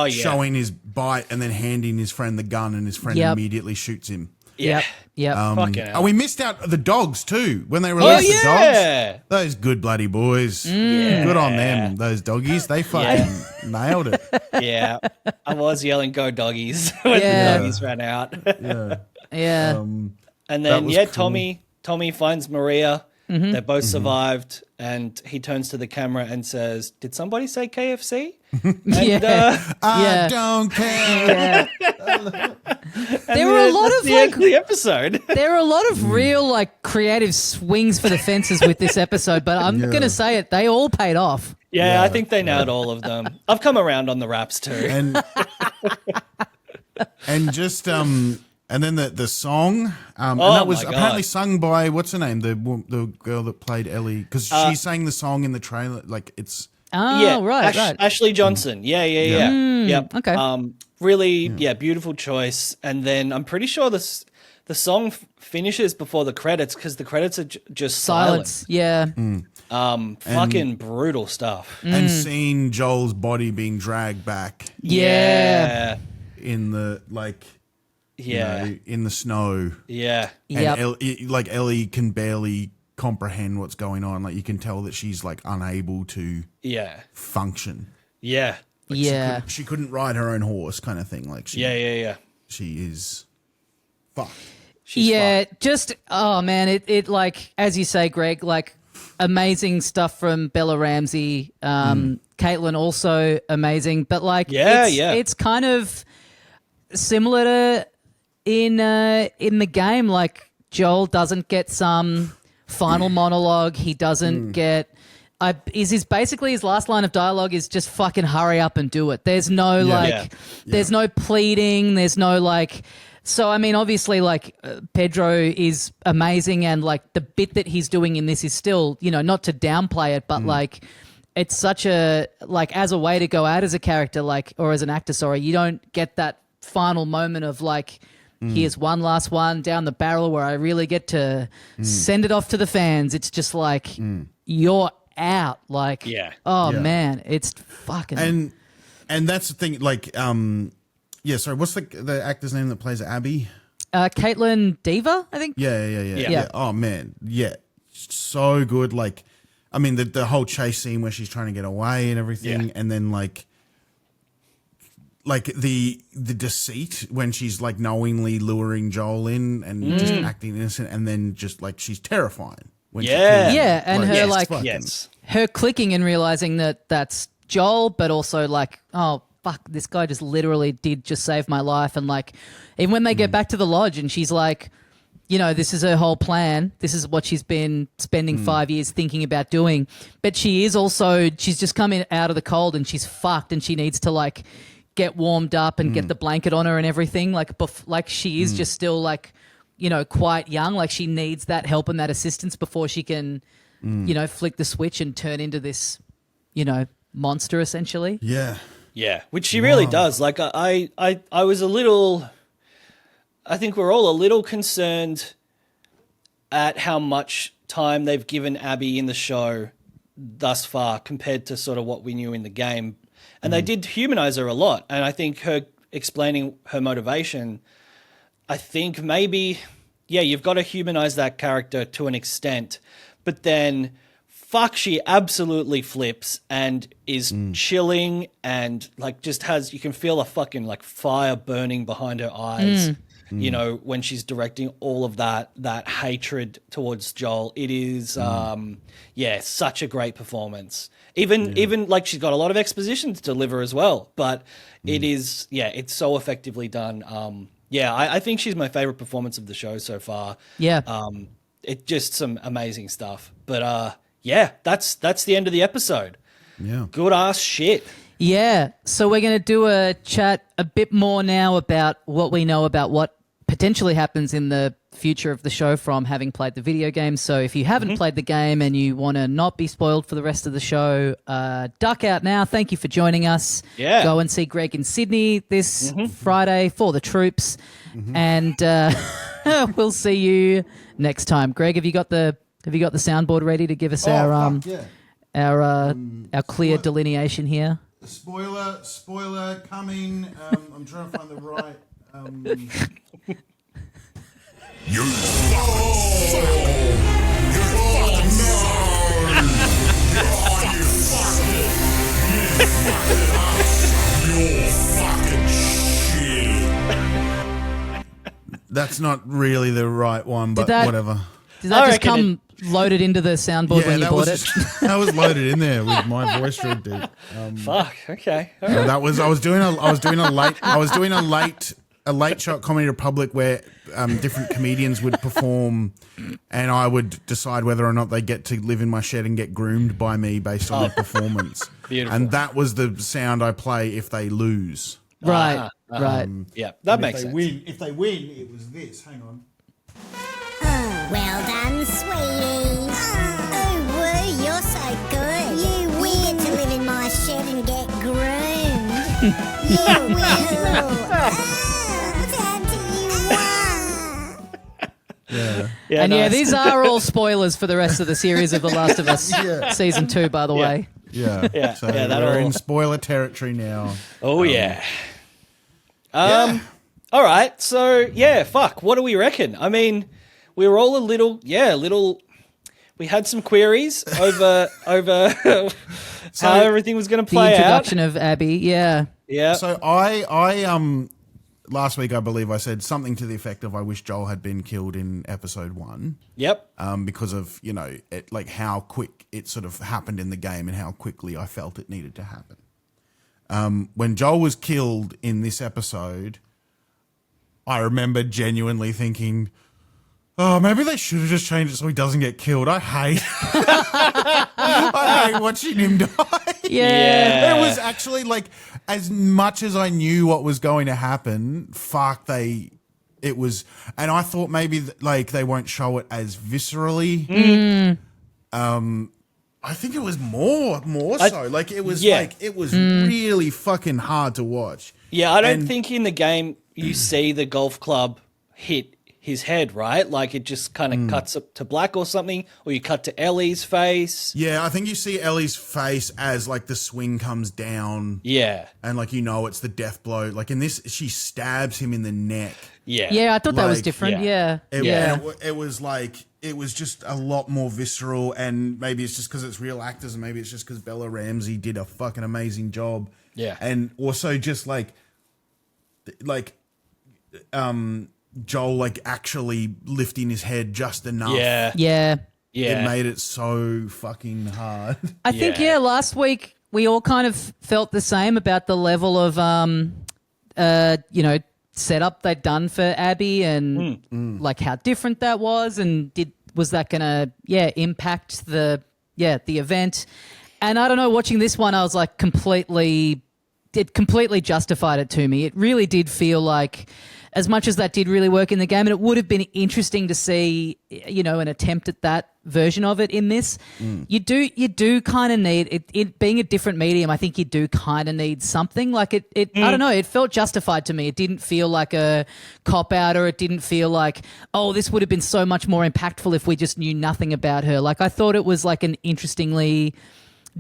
showing his bite and then handing his friend the gun, and his friend immediately shoots him. Yeah. Yep. And we missed out the dogs too when they released the dogs. Those good bloody boys. Good on them. Those doggies. They fucking nailed it. Yeah. I was yelling, "Go doggies!" when the doggies ran out. Yeah. And then cool. Tommy finds Maria. They both survived, and he turns to the camera and says, "Did somebody say KFC?" I don't care. There were a lot of the episode. There are a lot of real like creative swings for the fences with this episode, but I'm gonna say it, they all paid off. Yeah, I think they nailed all of them. I've come around on the raps too. And just and then the song, and that was apparently sung by what's her name, the girl that played Ellie, because she sang the song in the trailer. Like it's right. Ashley Johnson. Yep. Okay. Really, beautiful choice. And then I'm pretty sure the song finishes before the credits because the credits are just silence. Yeah. Fucking brutal stuff. And seeing Joel's body being dragged back. Yeah. In the in the snow. Yeah. And Ellie can barely comprehend what's going on. Like you can tell that she's like unable to function. Yeah. Like she couldn't ride her own horse, kind of thing. Like she is fucked. She's fucked. Just man, it like as you say, Greg, like amazing stuff from Bella Ramsey. Caitlin also amazing, but like it's kind of similar to in the game. Like Joel doesn't get some final monologue. He doesn't get. Basically his last line of dialogue is just fucking hurry up and do it. There's no there's no pleading. There's no like So, I mean, obviously, like, Pedro is amazing, and, like, the bit that he's doing in this is still, you know, not to downplay it, but, like, it's such a, like, as a way to go out as a character, like, or as an actor, sorry, you don't get that final moment of, like, here's one last one down the barrel where I really get to send it off to the fans. It's just like, you're out. Like, man, it's fucking... And that's the thing, like, sorry, what's the actor's name that plays Abby? Caitlin Dever, I think. Yeah. Oh man, yeah, so good. Like, I mean, the whole chase scene where she's trying to get away and everything, and then like the deceit when she's like knowingly luring Joel in and just acting innocent, and then just like she's terrifying when she kills him. Yeah, and her her her clicking and realizing that that's Joel, but also like, oh fuck, this guy just literally did just save my life. And like, even when they get back to the lodge and she's like, you know, this is her whole plan. This is what she's been spending 5 years thinking about doing. But she is also, she's just coming out of the cold and she's fucked, and she needs to like get warmed up and get the blanket on her and everything. Like, like she is just still like, you know, quite young. Like she needs that help and that assistance before she can, you know, flick the switch and turn into this, you know, monster essentially. Yeah, which she really does. Like I was a little, I think we're all a little concerned at how much time they've given Abby in the show thus far compared to sort of what we knew in the game. And they did humanize her a lot. And I think her explaining her motivation, I think maybe, you've got to humanize that character to an extent, but then fuck, she absolutely flips and is chilling and like just has, you can feel a fucking like fire burning behind her eyes, you know, when she's directing all of that hatred towards Joel. It is, such a great performance. Even like she's got a lot of exposition to deliver as well, but it is, it's so effectively done. I think she's my favorite performance of the show so far. It's just some amazing stuff, but, that's the end of the episode. Yeah. Good ass shit. Yeah. So we're going to do a chat a bit more now about what we know about what potentially happens in the future of the show from having played the video game. So if you haven't played the game and you want to not be spoiled for the rest of the show, duck out now. Thank you for joining us. Yeah. Go and see Greg in Sydney this Friday for the troops. And we'll see you next time. Greg, have you got the soundboard ready to give us our clear delineation here? Spoiler coming. I'm trying to find the right. You fucking shit. That's not really the right one, but whatever. Did that just come loaded into the soundboard when you bought it? That was loaded in there with my voice read, dude. Fuck. Okay. All right. That was I was doing a late shot Comedy Republic where different comedians would perform, and I would decide whether or not they get to live in my shed and get groomed by me based on their performance. Beautiful. And that was the sound I play if they lose. Right. Right. Yeah, that makes sense. If they win, it was this. Hang on. Well done, sweeties. Oh, woo, you're so good. We get to live in my shed and get groomed. You will. Yeah, these are all spoilers for the rest of the series of The Last of Us Season 2, by the way. Yeah. So we're in spoiler territory now. Oh, all right. So, fuck. What do we reckon? I mean, we were all a little, we had some queries over how everything was going to play out. The introduction of Abby, yeah. So I last week I believe I said something to the effect of I wish Joel had been killed in episode 1. Yep. Because of, you know, like how quick it sort of happened in the game and how quickly I felt it needed to happen. When Joel was killed in this episode, I remember genuinely thinking, oh, maybe they should have just changed it so he doesn't get killed. I hate watching him die. Yeah. It was actually like, as much as I knew what was going to happen, fuck, it it was, and I thought maybe like they won't show it as viscerally. I think it was more so. Like it was really fucking hard to watch. Yeah, I don't think in the game you see the golf club hit his head, right? Like it just kind of cuts up to black or something, or you cut to Ellie's face. Yeah, I think you see Ellie's face as like the swing comes down. Yeah. And like, it's the death blow. Like in this, she stabs him in the neck. Yeah. Yeah, I thought that was Like, different. Yeah. It was like, it was just a lot more visceral, and maybe it's just because it's real actors, and maybe it's just because Bella Ramsey did a fucking amazing job. Yeah. And also just like Joel like actually lifting his head just enough. Yeah. Yeah. Yeah. It made it so fucking hard. I think, last week we all kind of felt the same about the level of, setup they'd done for Abby and like how different that was, and was that going to, impact the event. And I don't know, watching this one, I was like it completely justified it to me. It really did feel like, as much as that did really work in the game, and it would have been interesting to see, an attempt at that version of it in this. You do kind of need it being a different medium. I think you do kind of need something like it. I don't know. It felt justified to me. It didn't feel like a cop out, or it didn't feel like, oh, this would have been so much more impactful if we just knew nothing about her. Like I thought it was like an interestingly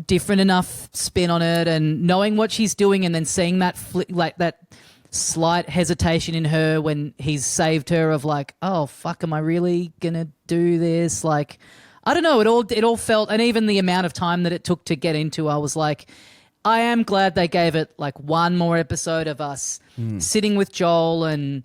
different enough spin on it, and knowing what she's doing, and then seeing that like that slight hesitation in her when he's saved her of like, oh fuck, am I really gonna do this? Like, I don't know, it all felt, and even the amount of time that it took to get into, I was like, I am glad they gave it like one more episode of us sitting with Joel, and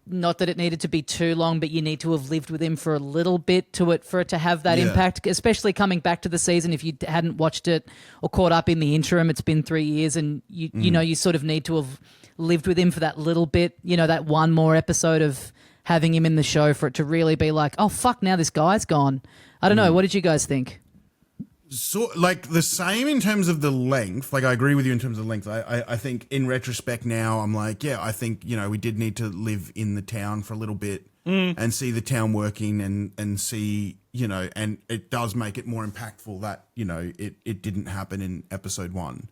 not that it needed to be too long, but you need to have lived with him for a little bit for it to have that impact, especially coming back to the season. If you hadn't watched it or caught up in the interim, it's been 3 years, and you sort of need to have lived with him for that little bit, that one more episode of having him in the show for it to really be like, oh fuck, now this guy's gone. I don't know. What did you guys think? So, like, the same in terms of the length. Like, I agree with you in terms of length. I think in retrospect now, I'm like, yeah, I think, we did need to live in the town for a little bit and see the town working and see, and it does make it more impactful that, it didn't happen in episode 1,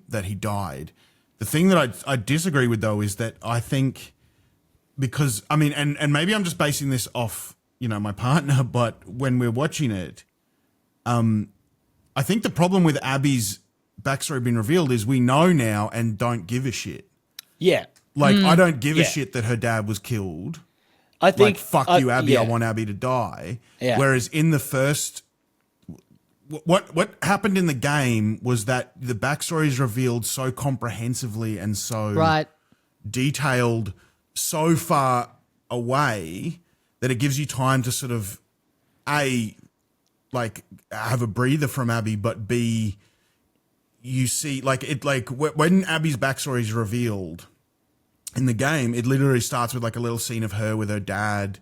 that he died. The thing that I disagree with, though, is that I think because, I mean, and maybe I'm just basing this off, my partner, but when we're watching it, I think the problem with Abby's backstory being revealed is we know now and don't give a shit. Yeah. Like, I don't give a shit that her dad was killed. I think, like, fuck you, Abby, I want Abby to die. Yeah. Whereas in the first... What happened in the game was that the backstory is revealed so comprehensively and so detailed, so far away that it gives you time to sort of like have a breather from Abby, but B, you see when Abby's backstory is revealed in the game, it literally starts with like a little scene of her with her dad.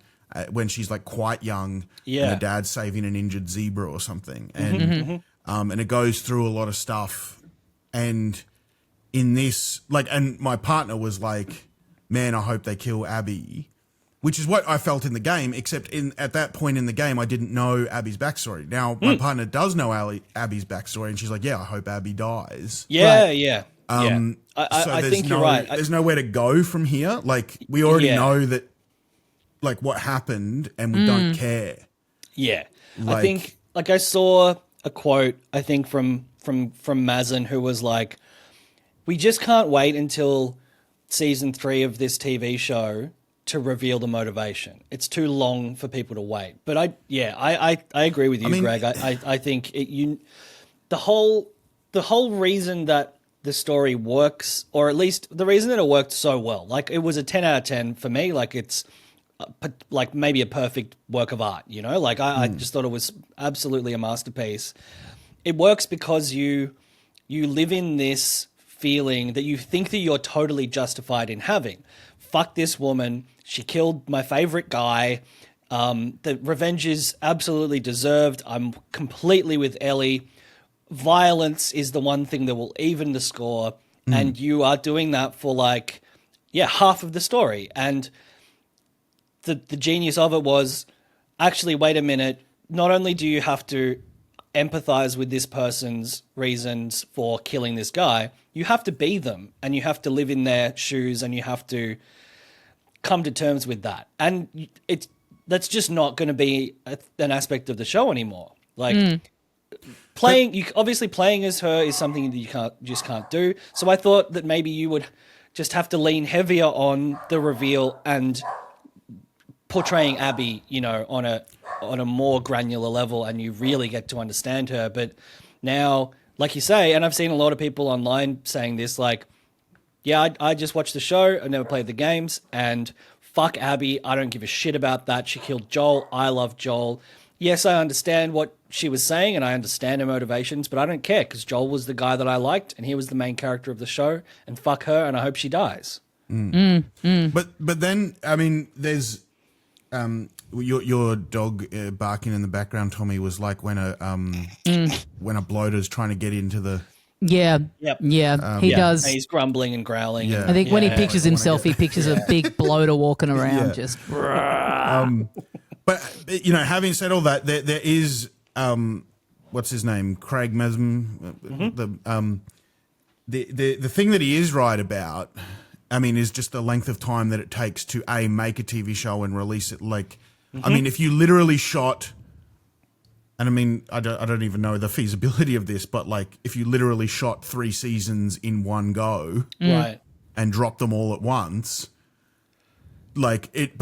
When she's like quite young, and her dad's saving an injured zebra or something, and and it goes through a lot of stuff. And in this, and my partner was like, "Man, I hope they kill Abby," which is what I felt in the game. Except at that point in the game, I didn't know Abby's backstory. Now my partner does know Abby's backstory, and she's like, "Yeah, I hope Abby dies." Yeah. I think you're right. There's nowhere to go from here. Like we already know that. Like what happened, and we don't care. Yeah, I think I saw a quote from Mazin, who was like, "We just can't wait until season 3 of this TV show to reveal the motivation. It's too long for people to wait." But I agree with you, Greg. I think the whole reason that the story works, or at least the reason that it worked so well, like it was a 10 out of 10 for me. Like it's like maybe a perfect work of art, like I just thought it was absolutely a masterpiece. It works because you live in this feeling that you think that you're totally justified in having. Fuck this woman. She killed my favorite guy. The revenge is absolutely deserved. I'm completely with Ellie. Violence is the one thing that will even the score. And you are doing that for half of the story. And the genius of it was actually, wait a minute, not only do you have to empathize with this person's reasons for killing this guy, you have to be them and you have to live in their shoes and you have to come to terms with that. And that's just not going to be an aspect of the show anymore. Like playing as her is something that you just can't do. So I thought that maybe you would just have to lean heavier on the reveal and portraying Abby, you know, on a more granular level, and you really get to understand her. But now, like you say, and I've seen a lot of people online saying this, like, yeah, I just watched the show, I never played the games, and fuck Abby, I don't give a shit about that. She killed Joel, I love Joel. Yes, I understand what she was saying, and I understand her motivations, but I don't care, because Joel was the guy that I liked, and he was the main character of the show, and fuck her, and I hope she dies. But then, I mean, there's your dog barking in the background, Tommy, was like when a bloater's trying to get into the... Yeah, Yep. yeah, he does. And he's grumbling and growling. Yeah. I think when he pictures himself, he pictures a big bloater walking around, Yeah. just... But, you know, having said all that, there is, what's his name? Craig Mesm. The thing that he is right about, I mean, is just the length of time that it takes to, A, make a TV show and release it. Like, I mean, if you literally shot, and I mean, I don't even know the feasibility of this, but like, if you literally shot 3 seasons in one go, Right. and dropped them all at once, like it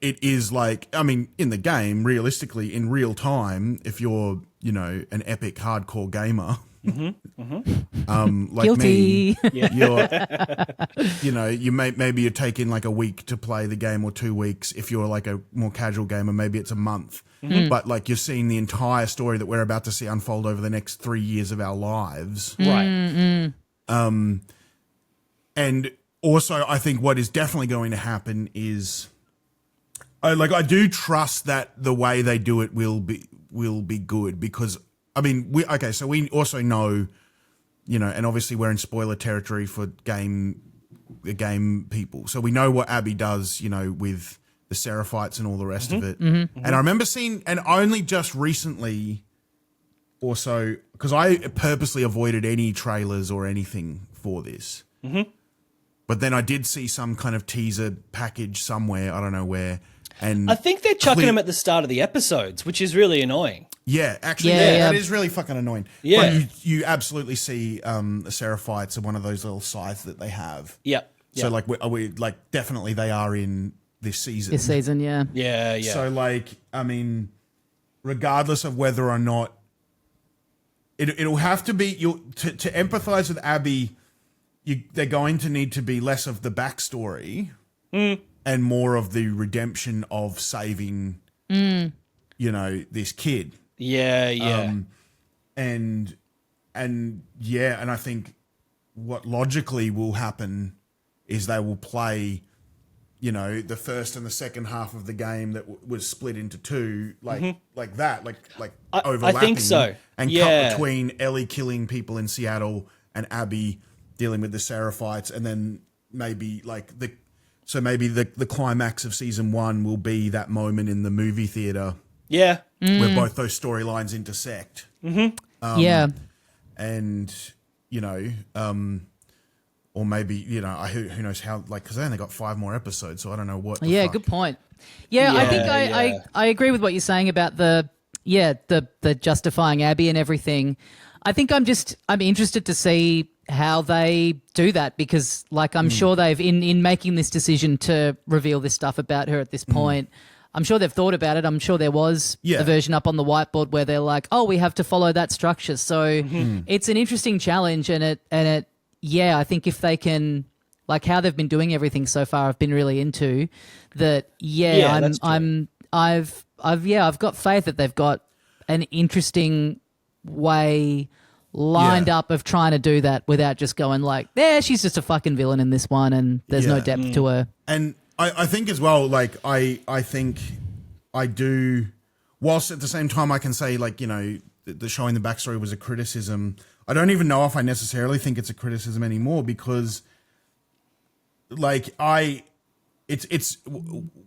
is like, I mean, in the game, realistically, in real time, if you're, you know, an epic hardcore gamer, like Guilty. me, you're, you know, maybe you're taking like a week to play the game or 2 weeks. If you're like a more casual gamer, maybe it's a month. But like, you're seeing the entire story that we're about to see unfold over the next 3 years of our lives. Right. And also, I think what is definitely going to happen is, I do trust that the way they do it will be good, because I mean, so we also know, you know, and obviously we're in spoiler territory for the game people, so we know what Abby does, you know, with the Seraphites and all the rest of it. And I remember seeing, and only just recently, also, because I purposely avoided any trailers or anything for this. But then I did see some kind of teaser package somewhere, I don't know where. And I think they're chucking them at the start of the episodes, which is really annoying. yeah, actually, Yeah. that is really fucking annoying. Yeah. But you absolutely see the Seraphites are one of those little scythes that they have. Yep. So like, we like, definitely they are in this season. This season, yeah. Yeah, yeah. So like, I mean, regardless of whether or not it'll have to be, to empathize with Abby, they're going to need to be less of the backstory and more of the redemption of saving, you know, this kid. Yeah, yeah. And yeah, and I think what logically will happen is they will play, you know, the first and the second half of the game that was split into 2, like that, like overlapping. I think so. And Yeah. cut between Ellie killing people in Seattle and Abby dealing with the Seraphites, and then maybe like maybe the climax of season 1 will be that moment in the movie theater. Yeah. Where both those storylines intersect. Yeah. And, you know, or maybe, you know, who knows how, like, because they only got 5 more episodes, so I don't know what. Yeah, fuck. good point. Yeah, I think yeah. I agree with what you're saying about the justifying Abby and everything. I think I'm interested to see how they do that, because like, I'm sure they've in making this decision to reveal this stuff about her at this point, I'm sure they've thought about it. I'm sure there was a version up on the whiteboard where they're like, oh, we have to follow that structure. So it's an interesting challenge, and it I think if they can, like how they've been doing everything so far, I've been really into that. Yeah, that's true. I've got faith that they've got an interesting way lined up of trying to do that without just going like, she's just a fucking villain in this one and there's no depth to her. And I think as well, like, I think I do, whilst at the same time I can say, like, you know, the showing the backstory was a criticism, I don't even know if I necessarily think it's a criticism anymore, because like it's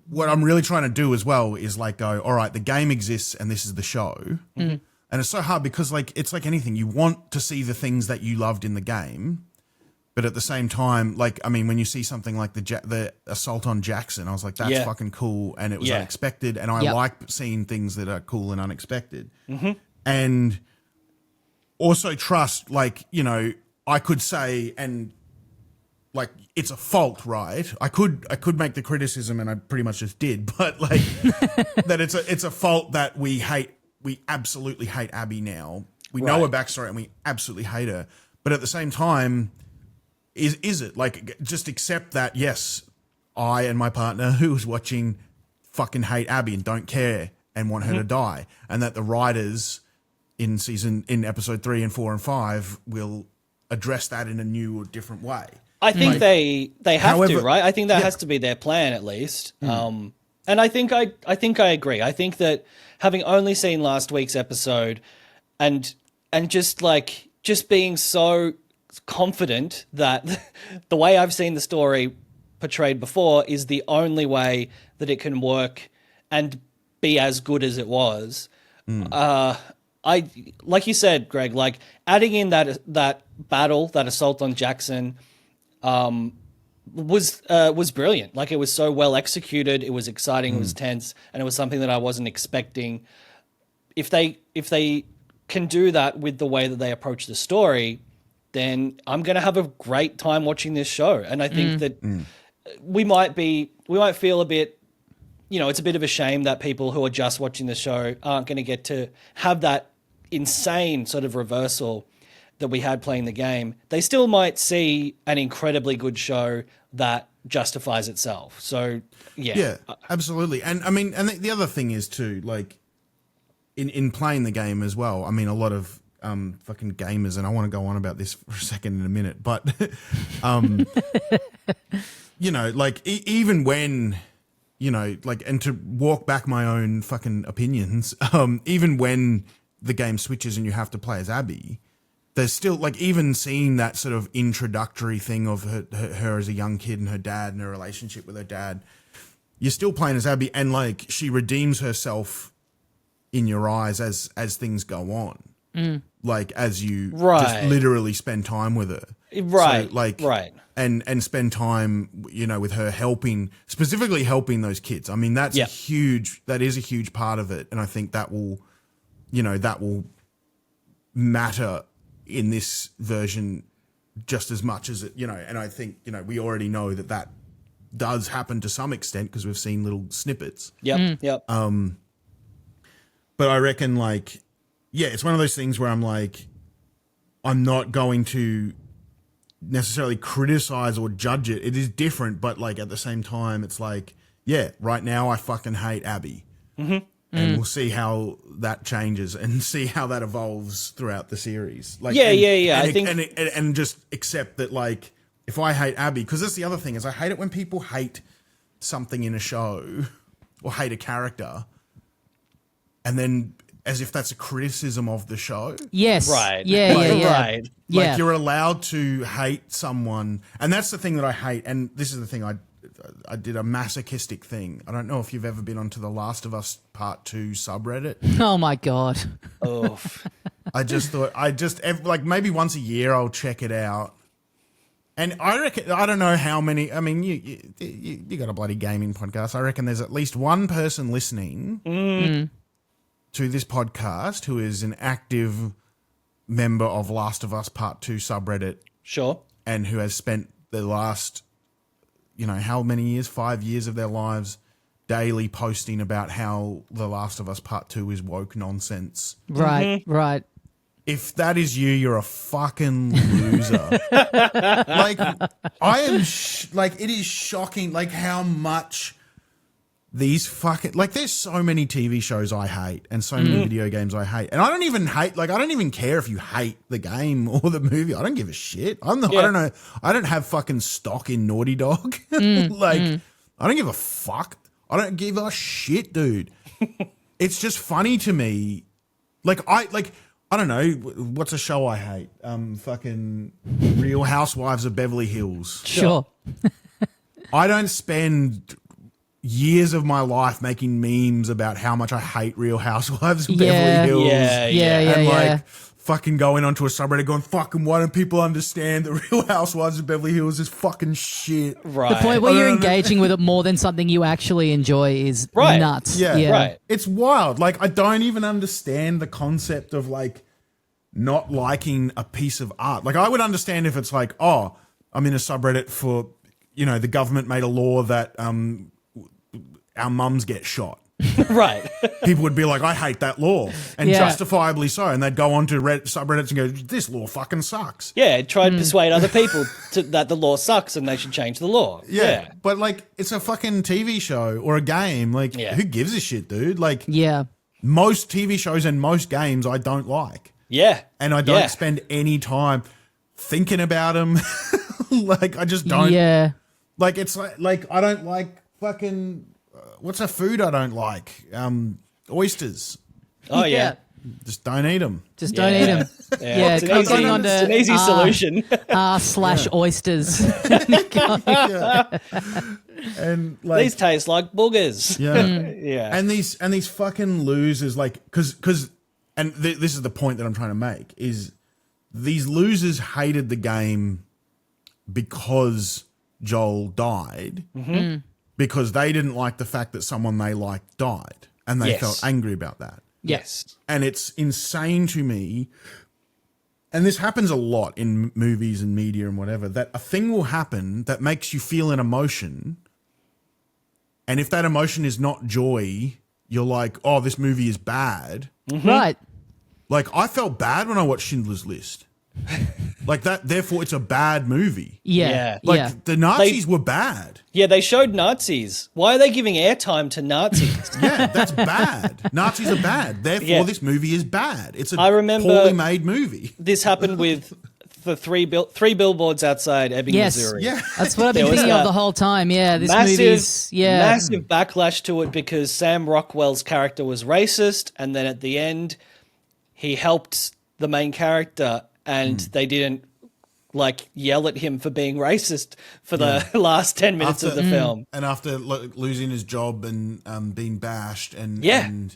what I'm really trying to do as well is like go, all right, the game exists and this is the show. And it's so hard because like it's like anything, you want to see the things that you loved in the game, but at the same time, like I mean, when you see something like the assault on Jackson, I was like, that's fucking cool, and it was unexpected, and I like seeing things that are cool and unexpected, and also trust, like, you know, I could say and. Like it's a fault, right? I could make the criticism, and I pretty much just did, but like that it's a fault that we absolutely hate Abby now. We know her backstory and we absolutely hate her, but at the same time, is it like just accept that? Yes, I and my partner who was watching fucking hate Abby and don't care and want her to die, and that the writers in episode 3 and 4 and 5 will address that in a new or different way. I think they have to, right? I think that has to be their plan at least. And I think I agree. I think that having only seen last week's episode and just being so confident that the way I've seen the story portrayed before is the only way that it can work and be as good as it was. I like you said, Greg, like adding in that battle, that assault on Jackson, was brilliant. Like it was so well executed. It was exciting. It was tense, and it was something that I wasn't expecting. If they can do that with the way that they approach the story, then I'm going to have a great time watching this show. And I think that we might feel a bit, you know, it's a bit of a shame that people who are just watching the show aren't going to get to have that insane sort of reversal that we had playing the game. They still might see an incredibly good show that justifies itself. So yeah, absolutely. And I mean, and the other thing is too, like in playing the game as well. I mean, a lot of fucking gamers, and I want to go on about this for a second in a minute, but you know, like even when, you know, like, and to walk back my own fucking opinions, even when the game switches and you have to play as Abby, there's still, like, even seeing that sort of introductory thing of her as a young kid and her dad and her relationship with her dad, you're still playing as Abby, and like she redeems herself in your eyes as things go on, like as you just literally spend time with her, right? So, like, and spend time, you know, with her specifically helping those kids. I mean, that is a huge part of it, and I think that will matter in this version just as much as it, you know, and I think, you know, we already know that does happen to some extent because we've seen little snippets. Yep. But I reckon, like, yeah, it's one of those things where I'm like, I'm not going to necessarily criticize or judge it. It is different, but like at the same time, it's like, yeah, right now I fucking hate Abby. And we'll see how that changes and see how that evolves throughout the series. Like, I think, and just accept that, like, if I hate Abby, because that's the other thing is I hate it when people hate something in a show or hate a character, and then as if that's a criticism of the show. Yes. Right. Right. Like you're allowed to hate someone, and that's the thing that I hate. And this is the thing I did a masochistic thing. I don't know if you've ever been onto the Last of Us Part 2 subreddit. Oh my God. Oh. I just thought, like maybe once a year I'll check it out. And I reckon, I don't know how many, I mean, you got a bloody gaming podcast. I reckon there's at least one person listening to this podcast who is an active member of Last of Us Part 2 subreddit. Sure. And who has spent the last, you know, how many years, 5 years of their lives daily posting about how The Last of Us Part 2 is woke nonsense. Right. If that is you, you're a fucking loser. Like, I am, like, it is shocking, like, how much these fucking, like, there's so many TV shows I hate and so many video games I hate. And I don't even hate, like, I don't even care if you hate the game or the movie. I don't give a shit. I don't know. I don't have fucking stock in Naughty Dog. I don't give a fuck. I don't give a shit, dude. It's just funny to me. I don't know, what's a show I hate? Fucking Real Housewives of Beverly Hills. Sure. I don't spend years of my life making memes about how much I hate Real Housewives of Beverly Hills. Yeah. Like fucking going onto a subreddit going, fucking why don't people understand that Real Housewives of Beverly Hills is fucking shit? Right. The point where you're engaging with it more than something you actually enjoy is nuts. Yeah. Right. It's wild. Like, I don't even understand the concept of like not liking a piece of art. Like, I would understand if it's like, oh, I'm in a subreddit for, you know, the government made a law that our mums get shot. Right. People would be like, I hate that law. And justifiably so. And they'd go on to subreddits and go, this law fucking sucks. Yeah, try and persuade other people that the law sucks and they should change the law. Yeah. But like, it's a fucking TV show or a game. Like, who gives a shit, dude? Like, most TV shows and most games I don't like. Yeah. And I don't spend any time thinking about them. Like, I just don't. Yeah. Like, it's like I don't like fucking, what's a food I don't like? Oysters. Oh, yeah. Just don't eat them. Just don't eat them. Yeah, it's an easy solution. /oysters. And like, These taste like boogers. yeah. Yeah. And these fucking losers, like, because this is the point that I'm trying to make, is these losers hated the game because Joel died, because they didn't like the fact that someone they liked died, and they felt angry about that. Yes. And it's insane to me, and this happens a lot in movies and media and whatever, that a thing will happen that makes you feel an emotion, and if that emotion is not joy, you're like, oh, this movie is bad. Right. Like, I felt bad when I watched Schindler's List. Like that, therefore it's a bad movie. Yeah. Like, the Nazis were bad. Yeah, they showed Nazis. Why are they giving airtime to Nazis? Yeah, that's bad. Nazis are bad. Therefore, this movie is bad. It's a poorly made movie. This happened with the three billboards outside Ebbing, Missouri. Yeah. That's what I've been thinking of the whole time. Yeah, this movie's massive backlash to it because Sam Rockwell's character was racist, and then at the end, he helped the main character, and they didn't like yell at him for being racist for the last 10 minutes of the film. And after losing his job and being bashed and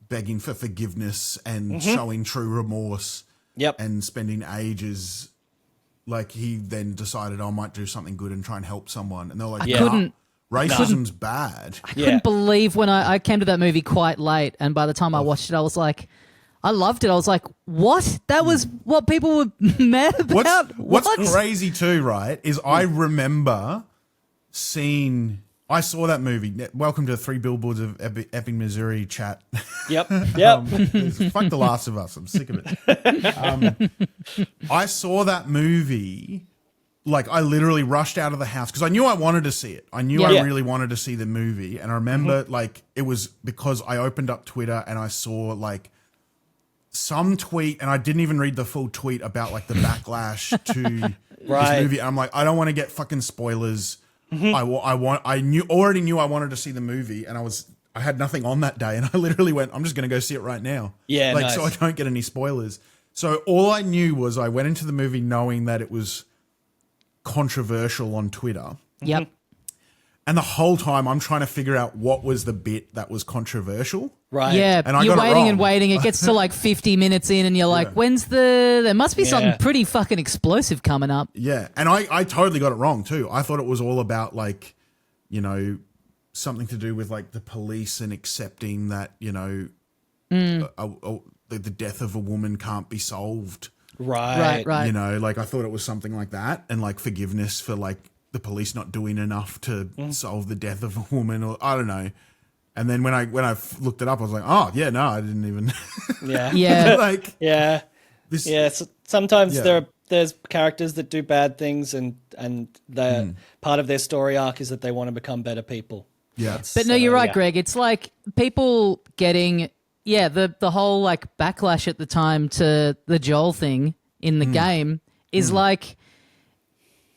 begging for forgiveness and showing true remorse. Yep. And spending ages, like, he then decided, I might do something good and try and help someone. And they're like, racism's bad. I couldn't believe when I came to that movie quite late, and by the time I watched it, I was like, I loved it. I was like, what? That was what people were mad about? What's crazy too, right, is I remember I saw that movie. Welcome to 3 Billboards of Ebbing, Missouri chat. Yep. Fuck The Last of Us. I'm sick of it. I saw that movie. Like, I literally rushed out of the house because I knew I wanted to see it. I knew I really wanted to see the movie. And I remember, like, it was because I opened up Twitter and I saw, like, some tweet, and I didn't even read the full tweet about, like, the backlash to this movie. And I'm like, I don't want to get fucking spoilers. I already knew I wanted to see the movie, and I had nothing on that day, and I literally went, I'm just going to go see it right now. Yeah, like, so I don't get any spoilers. So all I knew was I went into the movie knowing that it was controversial on Twitter. Yep. And the whole time I'm trying to figure out what was the bit that was controversial. Right. Yeah, and you're waiting and waiting. It gets to like 50 minutes in and you're like, there must be something pretty fucking explosive coming up. Yeah, and I totally got it wrong too. I thought it was all about, like, you know, something to do with, like, the police and accepting that, you know, the death of a woman can't be solved. Right. You know, like, I thought it was something like that, and, like, forgiveness for, like, the police not doing enough to solve the death of a woman, or I don't know. And then when I looked it up, I was like, oh yeah, no, I didn't even. Yeah. Like, so sometimes there's characters that do bad things, and the part of their story arc is that they want to become better people. Yeah. But no, you're right, Greg. It's like people getting the whole, like, backlash at the time to the Joel thing in the game is like,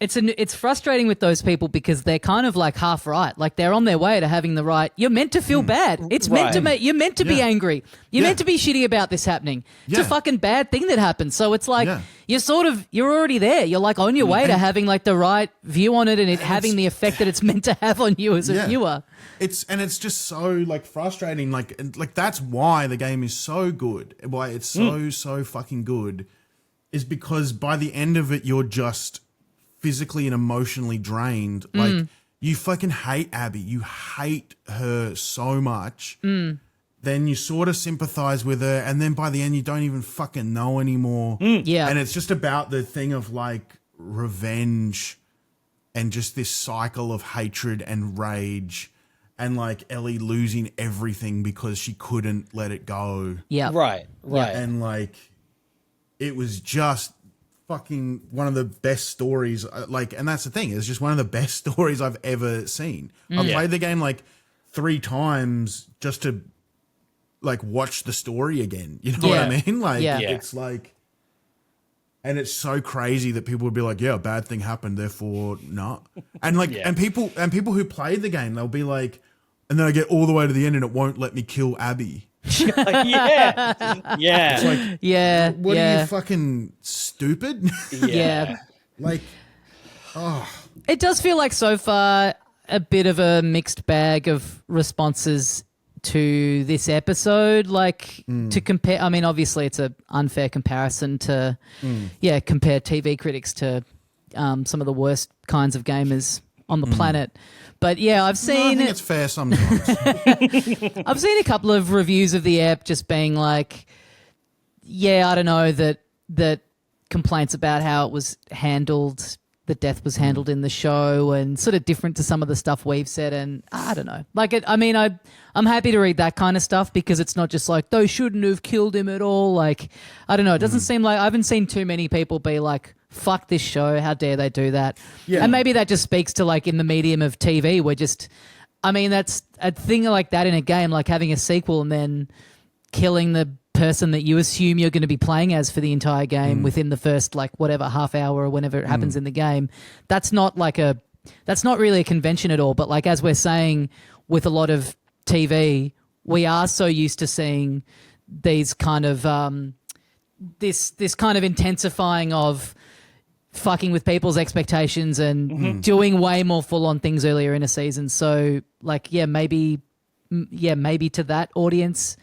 it's frustrating with those people because they're kind of like half right. Like they're on their way to having the right. You're meant to feel bad. It's meant to you're meant to be angry. You're meant to be shitty about this happening. It's a fucking bad thing that happened. So it's like you're already there. You're like on your way to having like the right view on it and it having the effect that it's meant to have on you as a viewer. It's just so like frustrating. Like that's why the game is so good. Why it's so fucking good is because by the end of it, you're just physically and emotionally drained. Like you fucking hate Abby. You hate her so much. Then you sort of sympathize with her, and then by the end, you don't even fucking know anymore. Yeah, and it's just about the thing of like revenge and just this cycle of hatred and rage. And like Ellie losing everything because she couldn't let it go. Yeah. Right. And like, it was just fucking one of the best stories. Like, and that's the thing. It's just one of the best stories I've ever seen. I've played the game like 3 times just to like watch the story again. You know what I mean? Like, it's like, and it's so crazy that people would be like, yeah, a bad thing happened, therefore not. And like, and people who played the game, they'll be like, and then I get all the way to the end and it won't let me kill Abby. Yeah. It's like, what are you, fucking stupid? Yeah. Like, oh. It does feel like so far a bit of a mixed bag of responses to this episode. Like to compare, I mean, obviously it's an unfair comparison to, compare TV critics to some of the worst kinds of gamers on the planet. But yeah, I've seen. I think it's fair sometimes. I've seen a couple of reviews of the app just being like, yeah, I don't know, that complaints about how it was handled, the death was handled in the show, and sort of different to some of the stuff we've said. And I don't know, like it. I mean, I'm happy to read that kind of stuff because it's not just like they shouldn't have killed him at all. Like I don't know, it doesn't seem like I haven't seen too many people be like, fuck this show, how dare they do that? Yeah. And maybe that just speaks to like in the medium of TV, we're just, I mean, that's a thing like that in a game, like having a sequel and then killing the person that you assume you're going to be playing as for the entire game within the first like whatever half hour or whenever it happens in the game. That's not really a convention at all. But like, as we're saying with a lot of TV, we are so used to seeing these kind of, this kind of intensifying of fucking with people's expectations and doing way more full-on things earlier in a season. So, like, maybe to that audience,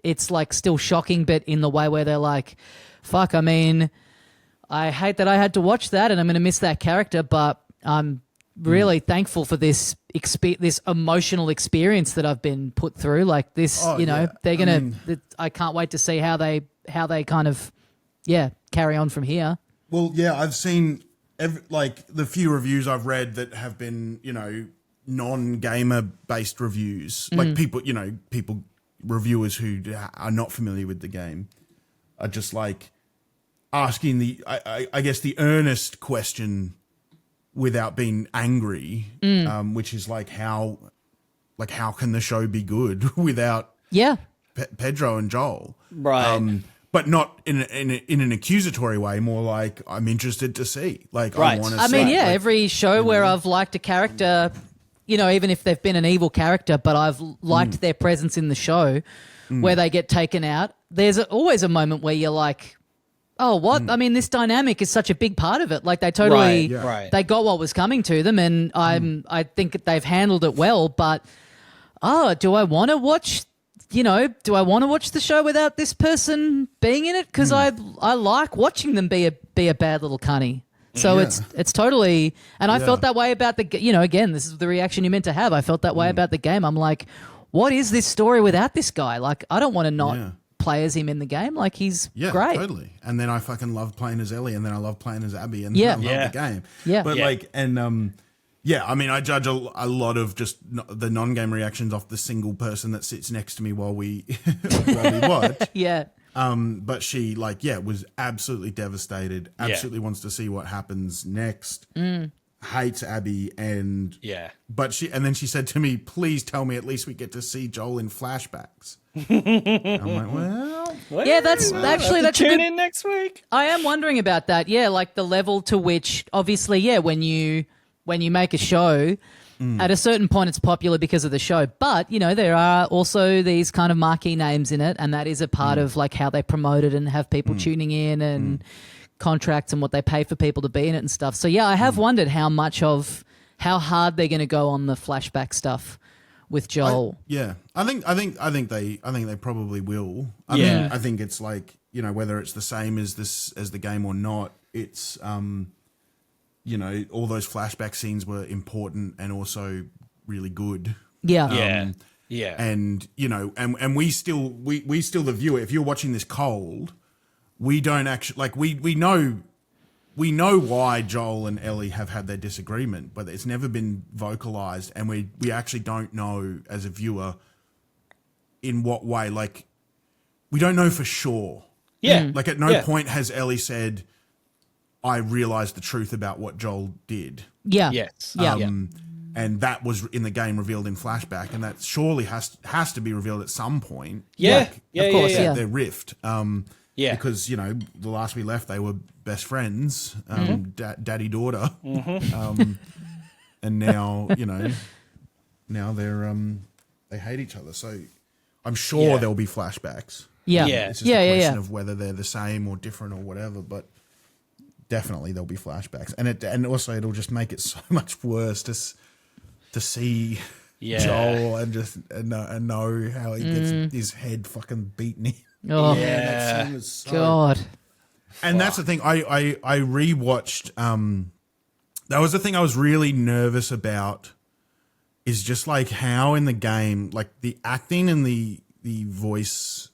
it's like still shocking, but in the way where they're like, fuck, I mean, I hate that I had to watch that and I'm going to miss that character, but I'm really thankful for this emotional experience that I've been put through. Like this, they're going to, I can't wait to see how they kind of, carry on from here. Well, yeah, I've seen like the few reviews I've read that have been, non-gamer based reviews, like people, reviewers who are not familiar with the game are just like asking I guess the earnest question without being angry, which is like how can the show be good without Pedro and Joel? Right. But not in an accusatory way, more like I'm interested to see. Like right. I want to see. I mean, every show where I've liked a character, even if they've been an evil character, but I've liked their presence in the show where they get taken out, there's always a moment where you're like, oh, what? I mean, this dynamic is such a big part of it. Like they totally, they got what was coming to them, and I think they've handled it well. But do I want to watch? Do I want to watch the show without this person being in it? Because I like watching them be a bad little cunny. So it's totally, and I felt that way about again, this is the reaction you're meant to have. I felt that way about the game. I'm like, what is this story without this guy? Like, I don't want to not play as him in the game. Like, he's great. Totally. And then I fucking love playing as Ellie, and then I love playing as Abby, and then I love the game. Yeah. But like, and I mean, I judge a lot of just the non-game reactions off the single person that sits next to me while we watch. Yeah. But she was absolutely devastated. Absolutely wants to see what happens next. hates Abby, and Yeah. but then she said to me, "Please tell me at least we get to see Joel in flashbacks." I'm like, well, Yeah, that's actually that's a tune good. in next week. I am wondering about that. Yeah, like the level to which, obviously, yeah, when you make a show, at a certain point it's popular because of the show. But you know, there are also these kind of marquee names in it, and that is a part of like how they promote it and have people tuning in and contracts and what they pay for people to be in it and stuff. So yeah, I have wondered how hard they're going to go on the flashback stuff with Joel. I think they probably will. I Yeah. mean, I think it's like, you know, whether it's the same as the game or not, it's you know, all those flashback scenes were important and also really good. Yeah. Yeah. And you know, and we still the viewer, if you're watching this cold, we don't actually like we know why Joel and Ellie have had their disagreement, but it's never been vocalized, and we actually don't know as a viewer in what way. Like, we don't know for sure. Yeah. Like, at no point has Ellie said, "I realized the truth about what Joel did." Yeah. Yes. Yeah. And that was in the game revealed in flashback, and that surely has to be revealed at some point. Yeah. Like, Yeah, of course, yeah, yeah. their rift. Yeah. Because, you know, the last we left, they were best friends, daddy daughter, and now, you know, they're they hate each other. So I'm sure there'll be flashbacks. Yeah. Yeah. It's just a question of whether they're the same or different or whatever. But definitely there'll be flashbacks, and also it'll just make it so much worse to see Joel and know how he gets his head fucking beaten in. Oh, That scene was so... God. And that's the thing. I rewatched. That was the thing I was really nervous about. Is just like how in the game, like the acting and the voice.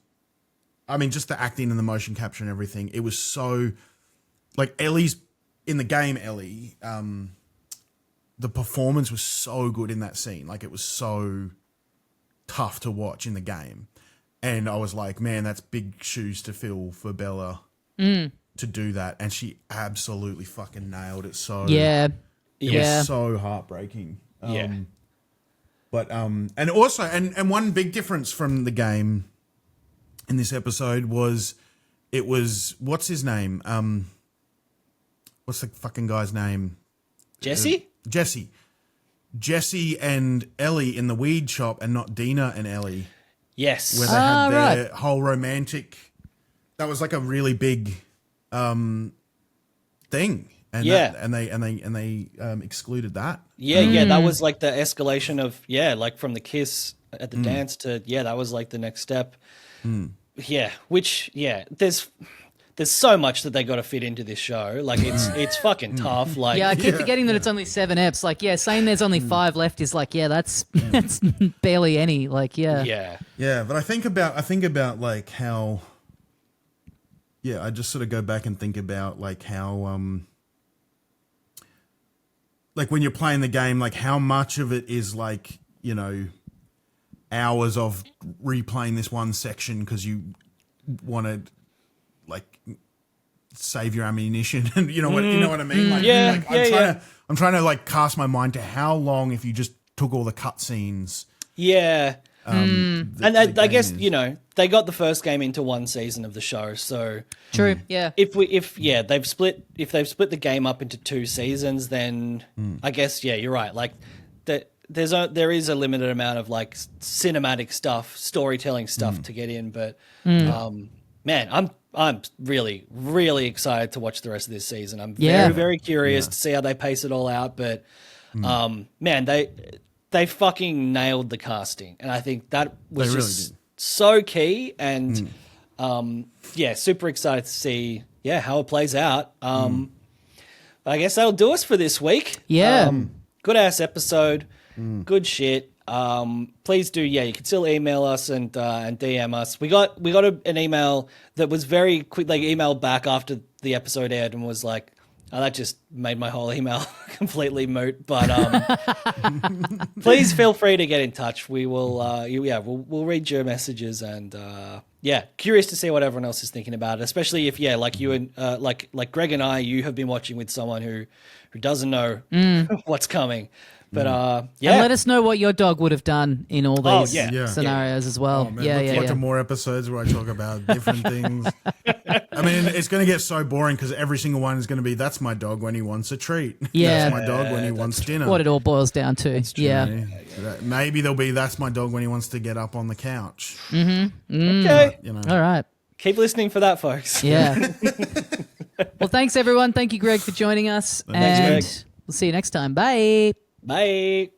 I mean, just the acting and the motion capture and everything. It was so like Ellie's in the game. Ellie, the performance was so good in that scene. Like, it was so tough to watch in the game. And I was like, man, that's big shoes to fill for Bella to do that. And she absolutely fucking nailed it. So Yeah. it was so heartbreaking. But and also and one big difference from the game in this episode was what's his name? What's the fucking guy's name? Jesse? Jesse and Ellie in the weed shop, and not Dina and Ellie. Yes. Where they had their whole romantic. That was like a really big thing, and they excluded that. Yeah, that was like the escalation of like from the kiss at the dance to that was like the next step. Yeah, which there's so much that they got to fit into this show. Like, it's fucking tough. Like, Yeah, I keep forgetting that it's only 7 eps. Like, saying there's only 5 left is like, that's barely any. Like, yeah. But I think about like how. Yeah, I just sort of go back and think about like how like when you're playing the game, like how much of it is like, you know, hours of replaying this one section because you want to like save your ammunition and you know what I mean? Like, I'm trying to like cast my mind to how long if you just took all the cutscenes. Yeah. And I guess, you know, they got the first game into one season of the show, so true. Yeah. If they've split the game up into 2 seasons, then I guess you're right. Like there is a limited amount of like cinematic stuff, storytelling stuff to get in, but man, I'm really, really excited to watch the rest of this season. I'm very, very curious to see how they pace it all out. But man, they fucking nailed the casting, and I think that was just so key. And super excited to see how it plays out. I guess that'll do us for this week. Yeah, good ass episode, good shit. Please do, you can still email us and DM us. We got an email that was very quick, like emailed back after the episode aired and was like, oh, that just made my whole email completely moot. But please feel free to get in touch. We will, we'll read your messages and yeah, curious to see what everyone else is thinking about it, especially if, like you and like Greg and I, you have been watching with someone who doesn't know what's coming. But yeah, and let us know what your dog would have done in all these Yeah. scenarios as well. Oh, man, yeah, look yeah, forward yeah. to more episodes where I talk about different things. I mean, it's going to get so boring because every single one is going to be, that's my dog when he wants a treat. Yeah. That's my dog when he wants dinner. What it all boils down to. Yeah. Maybe there'll be, that's my dog when he wants to get up on the couch. okay. You know. All right. Keep listening for that, folks. Yeah. Well, thanks everyone. Thank you, Greg, for joining us. Thanks, and Greg. we'll see you next time. Bye. Bye.